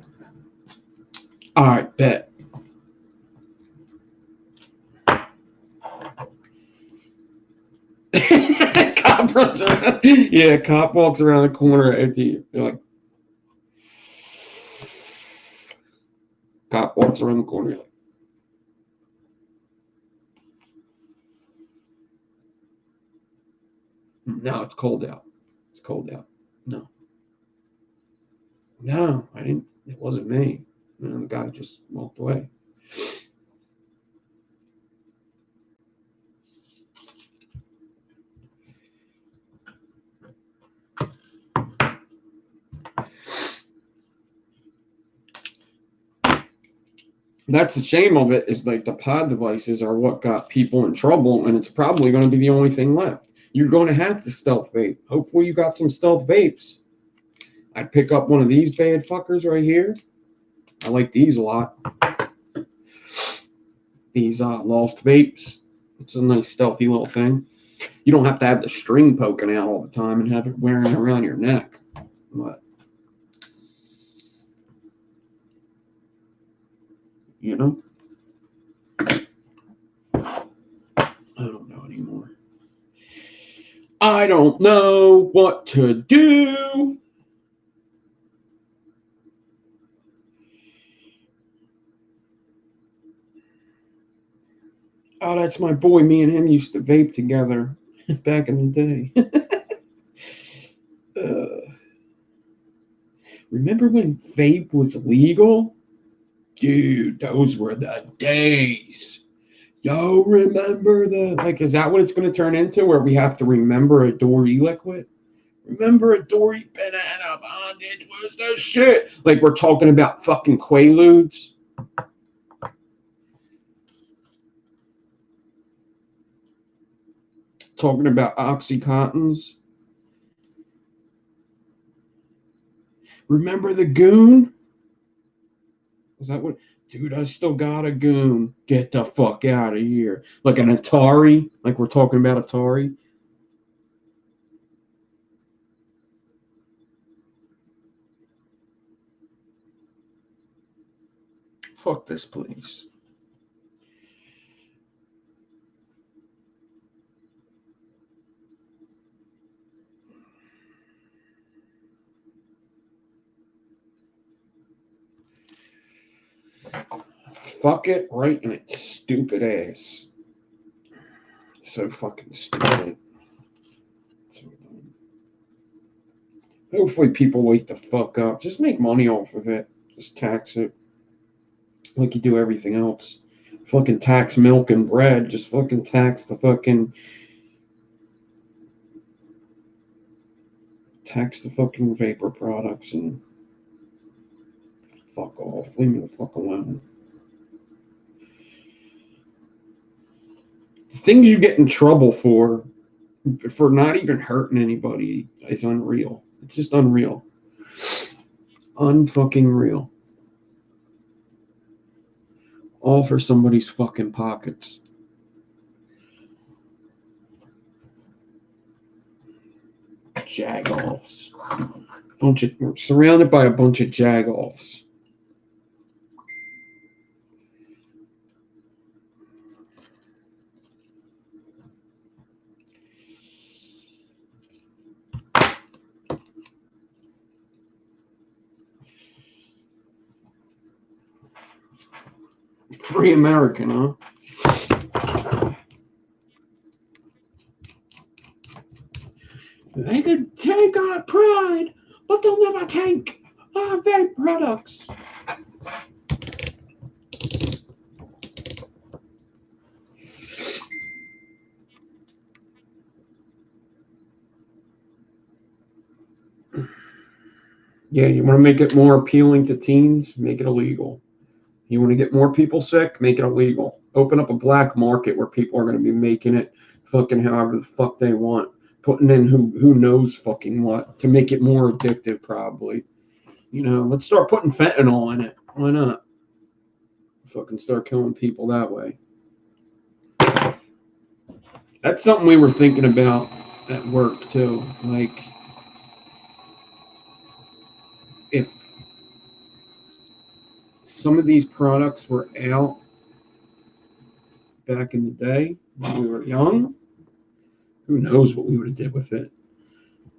All right, bet. Cop runs around. Yeah, cop walks around the corner at you. You're like, cop walks around the corner. You're like, no, it's cold out. It's cold out. No. No, I didn't. It wasn't me. No, the guy just walked away. That's the shame of it, is like the pod devices are what got people in trouble, and it's probably going to be the only thing left. You're going to have to stealth vape. Hopefully you got some stealth vapes. I'd pick up one of these bad fuckers right here. I like these a lot. These Lost Vapes. It's a nice stealthy little thing. You don't have to have the string poking out all the time and have it wearing around your neck. But, you know, I don't know anymore. I don't know what to do. Oh, that's my boy. Me and him used to vape together back in the day. Remember when vape was legal? Dude, those were the days. Yo, remember is that what it's going to turn into, where we have to remember a Dory liquid? Remember a Dory banana bondage was the shit. Like we're talking about fucking Quaaludes. Talking about Oxycontins. Remember the Goon? Is that what? Dude, I still got a Goon. Get the fuck out of here. Like an Atari. Like we're talking about Atari. Fuck this place. Fuck it right in its stupid ass. So fucking stupid. Hopefully people wake the fuck up. Just make money off of it. Just tax it. Like you do everything else. Fucking tax milk and bread. Just fucking tax the fucking vapor products and fuck off. Leave me the fuck alone. The things you get in trouble for not even hurting anybody is unreal. It's just unreal. Unfucking real. All for somebody's fucking pockets. Jag-offs. We're surrounded by a bunch of jag-offs. Free American, huh? They could take our pride, but they'll never take our vape products. Yeah, you want to make it more appealing to teens? Make it illegal. You want to get more people sick? Make it illegal. Open up a black market where people are going to be making it fucking however the fuck they want. Putting in who knows fucking what to make it more addictive, probably. You know, let's start putting fentanyl in it. Why not? Fucking start killing people that way. That's something we were thinking about at work too. Like, if some of these products were out back in the day when we were young, who knows what we would have did with it.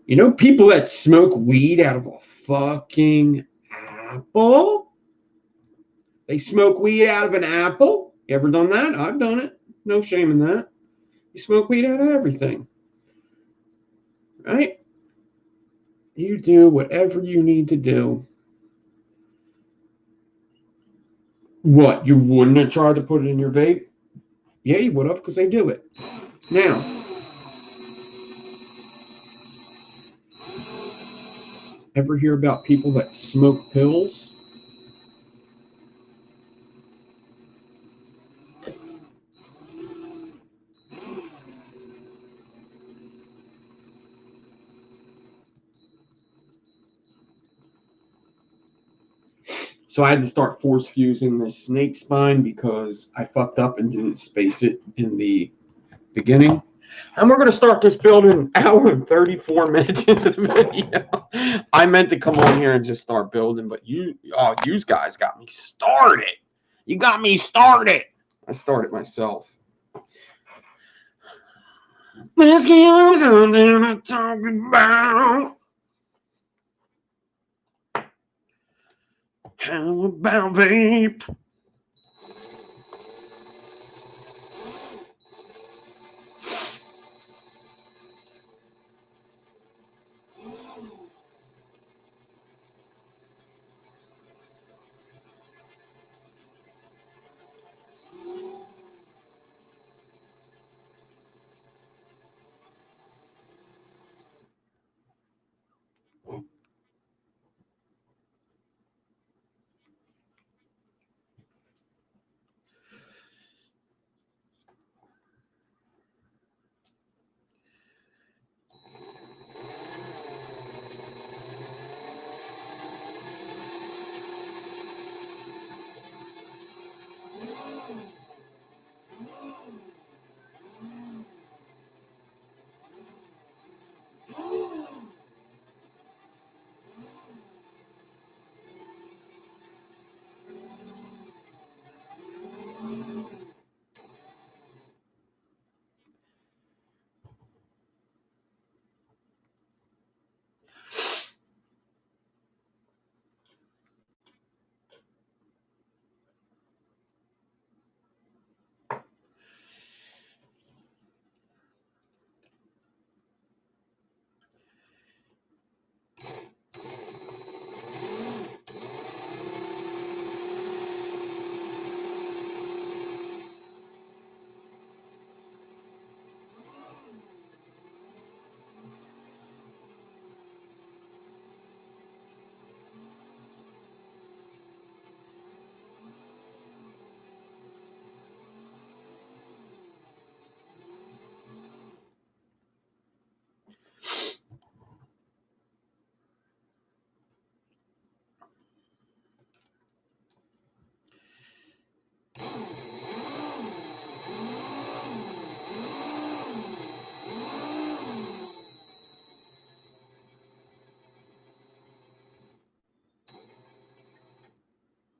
You know, people that smoke weed out of a fucking apple? They smoke weed out of an apple? You ever done that? I've done it. No shame in that. You smoke weed out of everything. Right? You do whatever you need to do. What? You wouldn't have tried to put it in your vape? Yeah, you would have, because they do it. Now, ever hear about people that smoke pills? So I had to start force fusing the snake spine because I fucked up and didn't space it in the beginning. And we're going to start this build in an hour and 34 minutes into the video. I meant to come on here and just start building, but you guys got me started. You got me started. I started myself. Let's get on something to talk about. How about vape?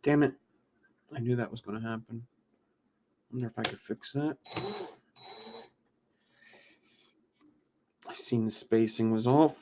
Damn it. I knew that was going to happen. Wonder if I could fix that. I seen the spacing was off.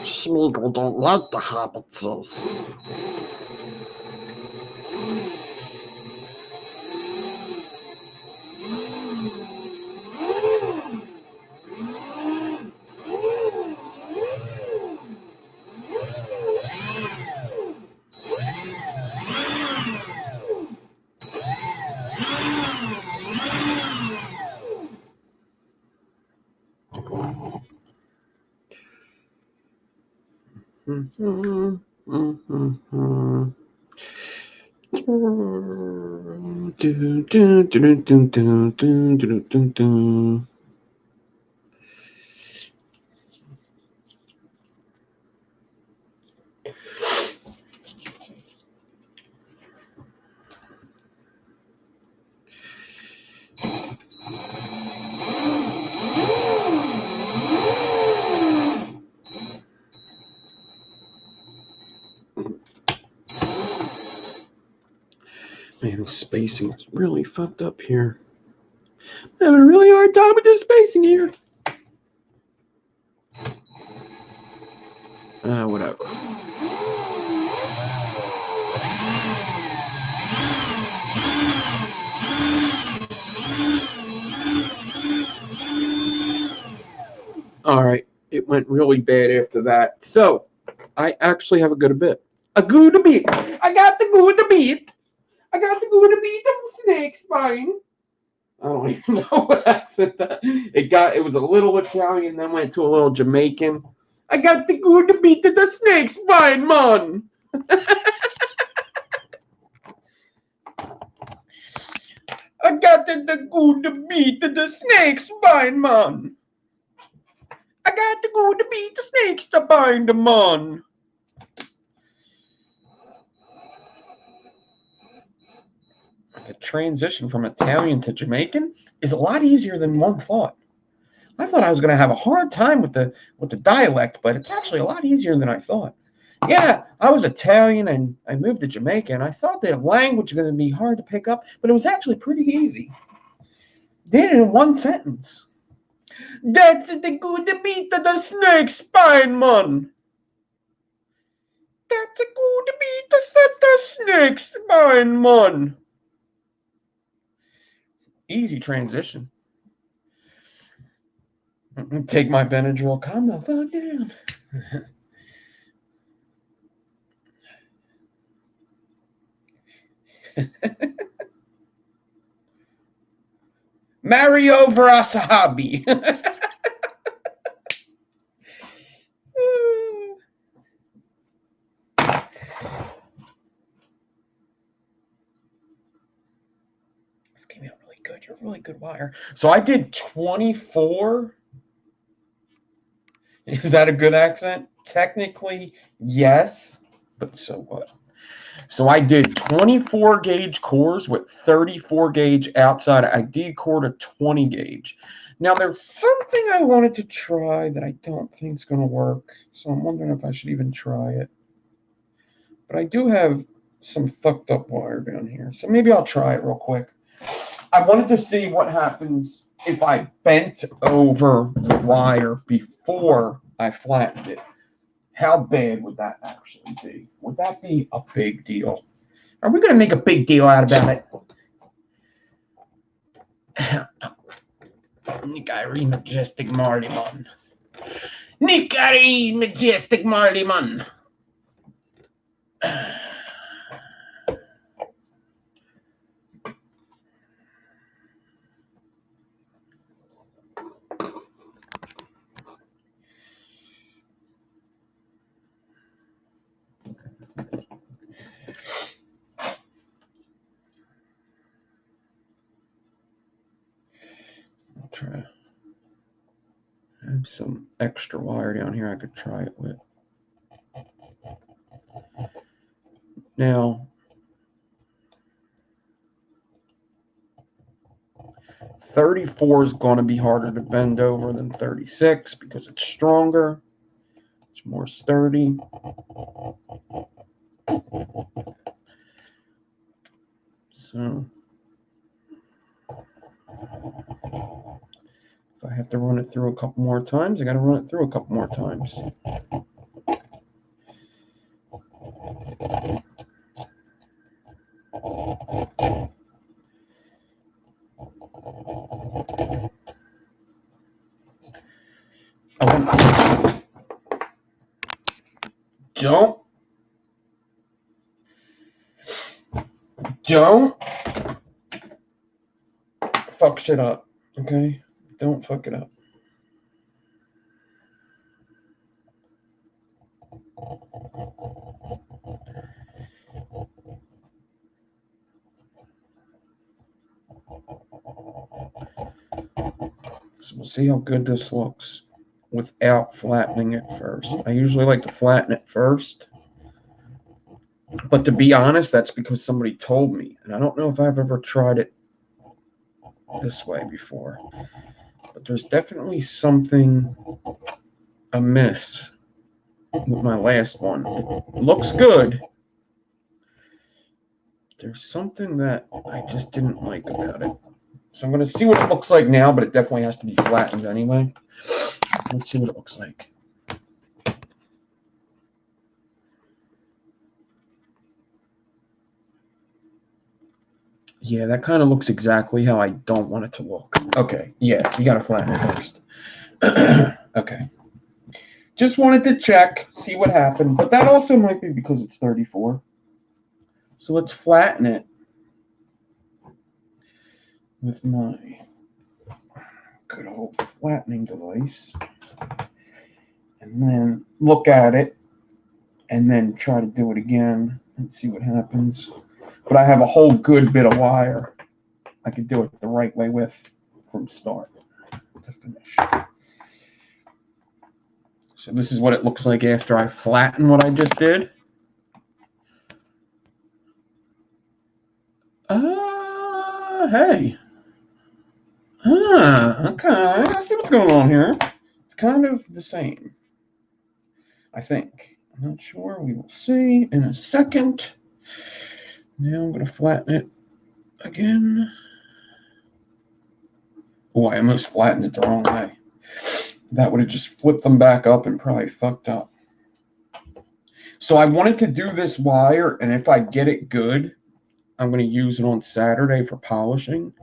Schmeagle don't like the hobbitses. Man, the spacing is really fucked up here. I'm having a really hard time with this spacing here. Whatever. All right, it went really bad after that. So, I actually have a good bit. A good bit. I got the good bit. I got the good bit of the snake spine. I don't even know what accent that. It was a little Italian, then went to a little Jamaican. I got the good bit of the snake spine, man. I got the good beat of the snake spine, man. I got the good beat the snake spine, man. The transition from Italian to Jamaican is a lot easier than one thought. I thought I was going to have a hard time with the dialect, but it's actually a lot easier than I thought. Yeah, I was Italian and I moved to Jamaica, and I thought the language was going to be hard to pick up, but it was actually pretty easy. Did it in one sentence. That's the good beat of the snake spine, man. That's a good beat to set the snake spine, man. Easy transition. Take my Benadryl. Calm the fuck down. Mario Verasahabi. This came out really good. You're a really good wire. So I did 24. Is that a good accent? Technically, yes, but so what? So I did 24 gauge cores with 34 gauge outside. I decored a 20 gauge. Now there's something I wanted to try that I don't think is going to work. So I'm wondering if I should even try it. But I do have some fucked up wire down here. So maybe I'll try it real quick. I wanted to see what happens if I bent over the wire before I flattened it. How bad would that actually be? Would that be a big deal? Are we going to make a big deal out about it? Nickari Majestic Marleyman. Nickari Majestic Marleyman. I'll try. have some extra wire down here I could try it with. Now, 34 is going to be harder to bend over than 36 because it's stronger. It's more sturdy. So, if I have to run it through a couple more times, I got to run it through a couple more times. Don't fuck shit up, okay? Don't fuck it up. So we'll see how good this looks without flattening it first. I usually like to flatten it first. But to be honest, that's because somebody told me. And I don't know if I've ever tried it this way before. But there's definitely something amiss with my last one. It looks good. There's something that I just didn't like about it. So I'm going to see what it looks like now, but it definitely has to be flattened anyway. Let's see what it looks like. Yeah, that kind of looks exactly how I don't want it to look. Okay, yeah, you got to flatten it first. Okay. Just wanted to check, see what happened, but that also might be because it's 34. So let's flatten it with my good old flattening device. And then look at it, and then try to do it again and see what happens. But I have a whole good bit of wire I could do it the right way with from start to finish. So this is what it looks like after I flatten what I just did. Hey. Okay. I see what's going on here. It's kind of the same, I think. I'm not sure. We will see in a second. Now I'm going to flatten it again. Oh, I almost flattened it the wrong way. That would have just flipped them back up and probably fucked up. So I wanted to do this wire, and if I get it good, I'm going to use it on Saturday for polishing.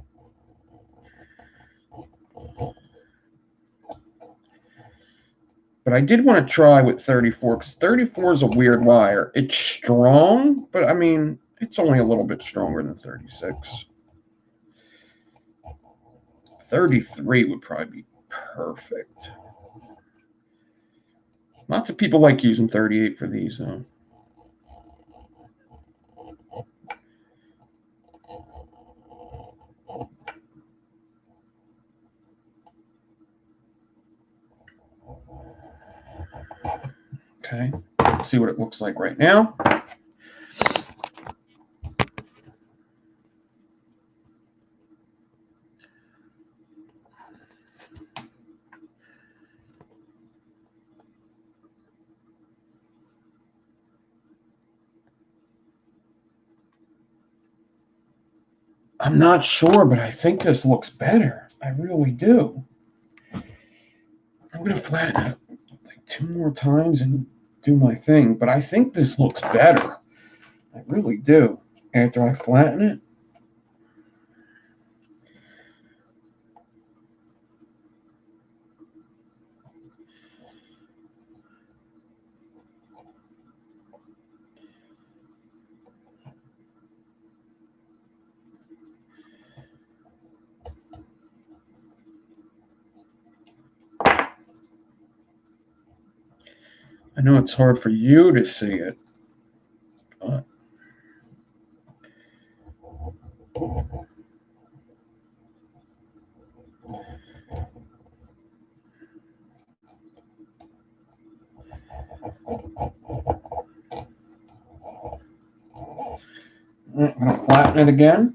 But I did want to try with 34 because 34 is a weird wire. It's strong, but I mean, it's only a little bit stronger than 36. 33 would probably be perfect. Lots of people like using 38 for these, though. Okay, let's see what it looks like right now. I'm not sure, but I think this looks better. I really do. I'm going to flatten it like 2 more times and do my thing, but I think this looks better. I really do. After I flatten it, I know it's hard for you to see it, but I'm going to flatten it again.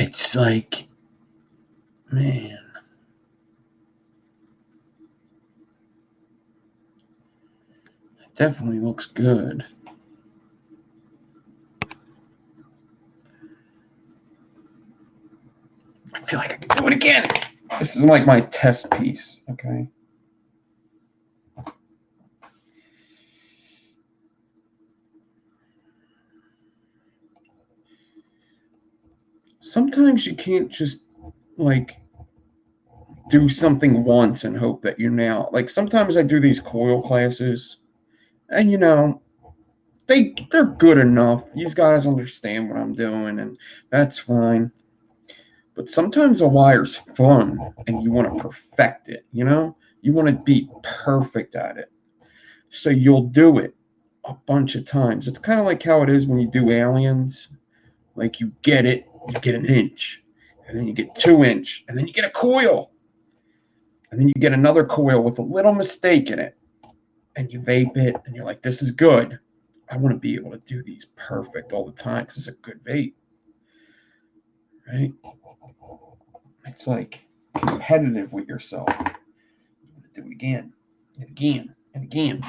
It's like, man. It definitely looks good. I feel like I can do it again. This is like my test piece, okay? Sometimes you can't just like do something once and hope that you're now like sometimes I do these coil classes and they're good enough. These guys understand what I'm doing and that's fine. But sometimes a wire's fun and you want to perfect it, You want to be perfect at it. So you'll do it a bunch of times. It's kind of like how it is when you do aliens. Like you get an inch, and then you get 2 inch, and then you get a coil. And then you get another coil with a little mistake in it. And you vape it, and you're like, this is good. I want to be able to do these perfect all the time because it's a good vape. Right? It's like competitive with yourself. You want to do it again, and again, and again.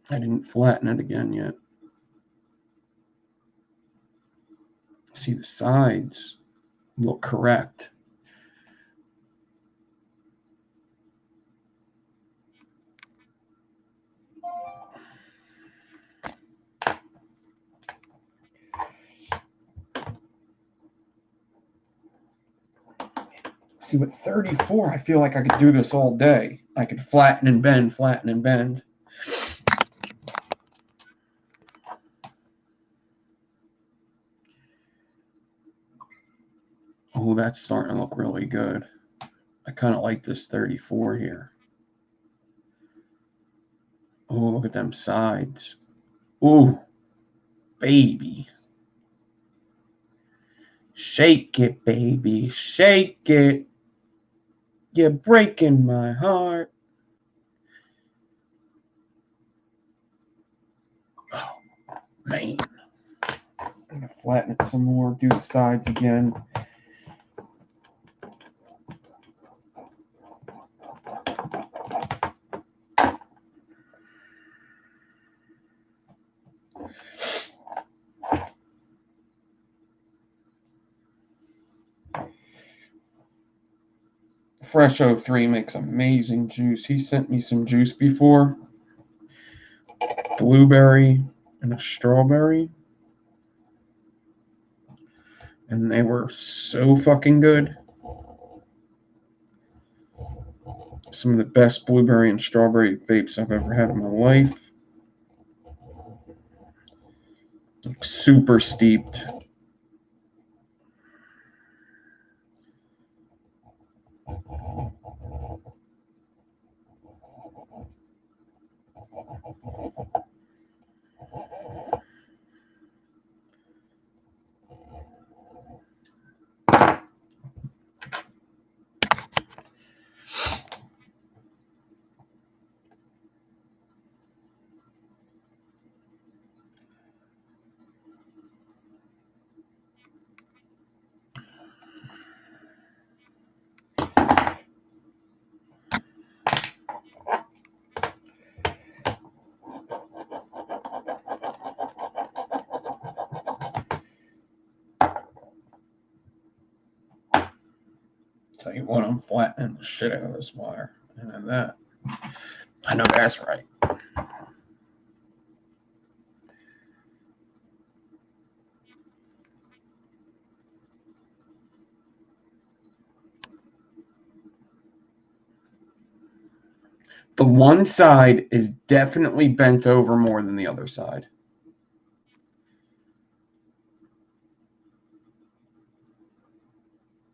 I didn't flatten it again yet. See, the sides look correct. See, with 34, I feel like I could do this all day. I could flatten and bend, flatten and bend. Oh, that's starting to look really good. I kind of like this 34 here. Oh, look at them sides. Ooh, baby. Shake it, baby. Shake it. You're breaking my heart. Oh, man. I'm going to flatten it some more, do the sides again. Fresh 03 makes amazing juice. He sent me some juice before. Blueberry and a strawberry. And they were so fucking good. Some of the best blueberry and strawberry vapes I've ever had in my life. Like super steeped. Tell you what, I'm flattening the shit out of this wire. And that. I know that's right. The one side is definitely bent over more than the other side.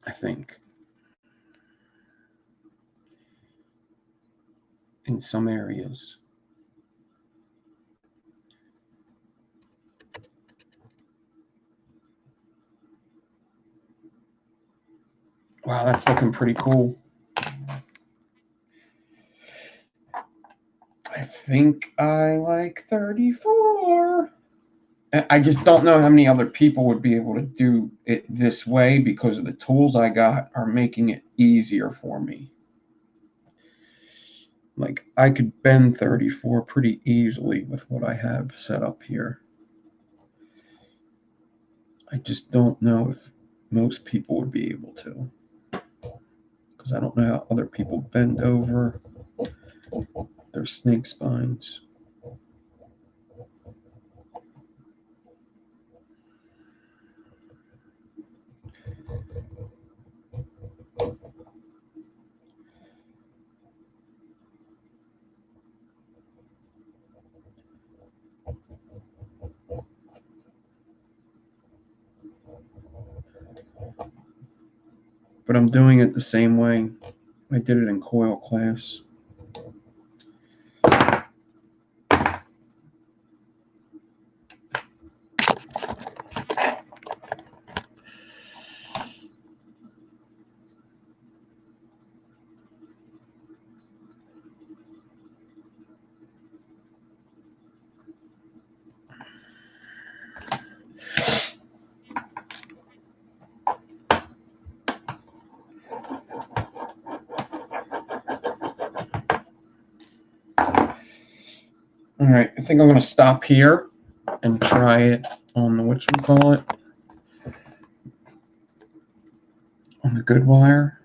I think. In some areas. Wow, that's looking pretty cool. I think I like 34. I just don't know how many other people would be able to do it this way because of the tools I got are making it easier for me. Like I could bend 34 pretty easily with what I have set up here. I just don't know if most people would be able to. Because I don't know how other people bend over their snake spines. But I'm doing it the same way I did it in coil class. All right, I think I'm going to stop here and try it on the whatchamacallit, on the good wire.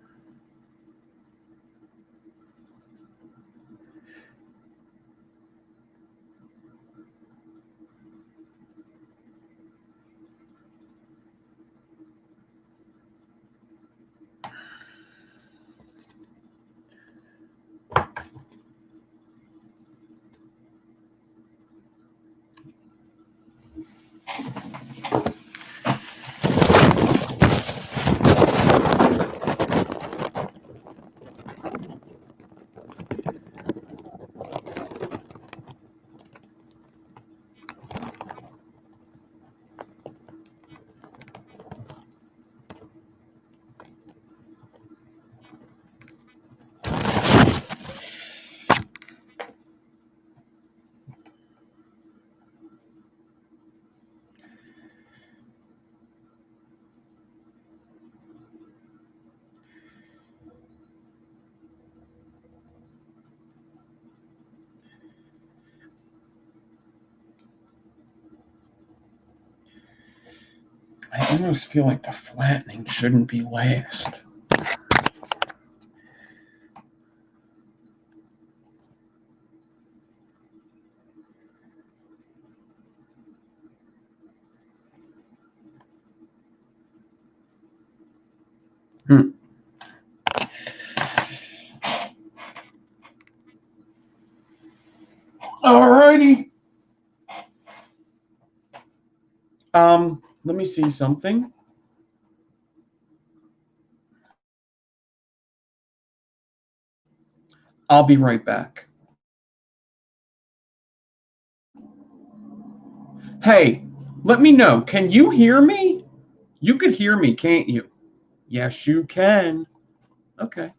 I almost feel like the flattening shouldn't be last. Alrighty. Let me see something. I'll be right back. Hey, let me know. Can you hear me? You could hear me, can't you? Yes, you can. Okay.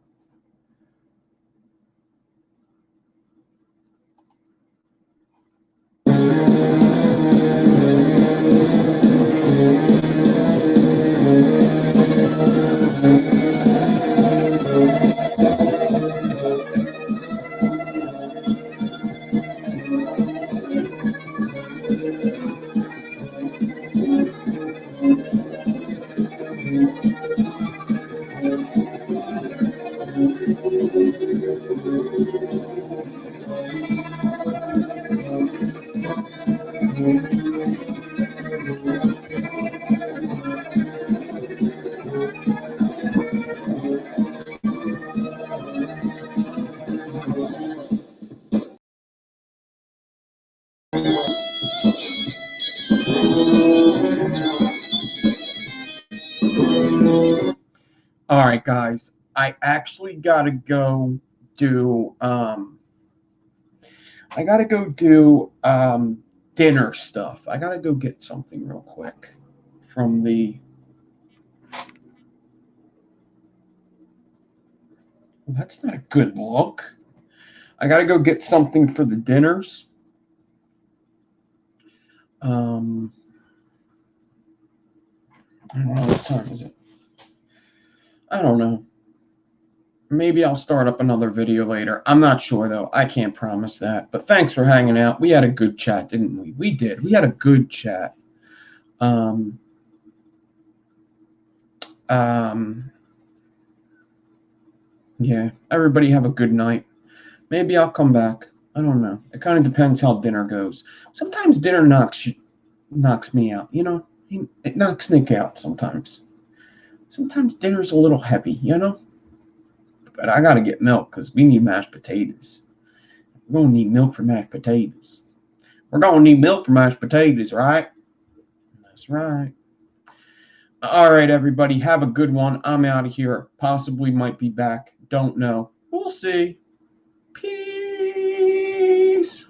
All right, guys. I actually gotta go do I gotta go do dinner stuff. I gotta go get something real quick from the. Well, that's not a good look. I gotta go get something for the dinners. Um, I don't know, what time is it? I don't know. Maybe I'll start up another video later. I'm not sure though. I can't promise that. But thanks for hanging out. We had a good chat, didn't we? We did. We had a good chat. Um, um, yeah. Everybody have a good night. Maybe I'll come back. I don't know. It kind of depends how dinner goes. Sometimes dinner knocks me out. You know, it knocks Nick out sometimes. Sometimes dinner's a little heavy. You know. But I gotta get milk because we need mashed potatoes. We're gonna need milk for mashed potatoes. We're gonna need milk for mashed potatoes, right? That's right. All right, everybody, have a good one. I'm out of here. Possibly might be back. Don't know. We'll see. Peace.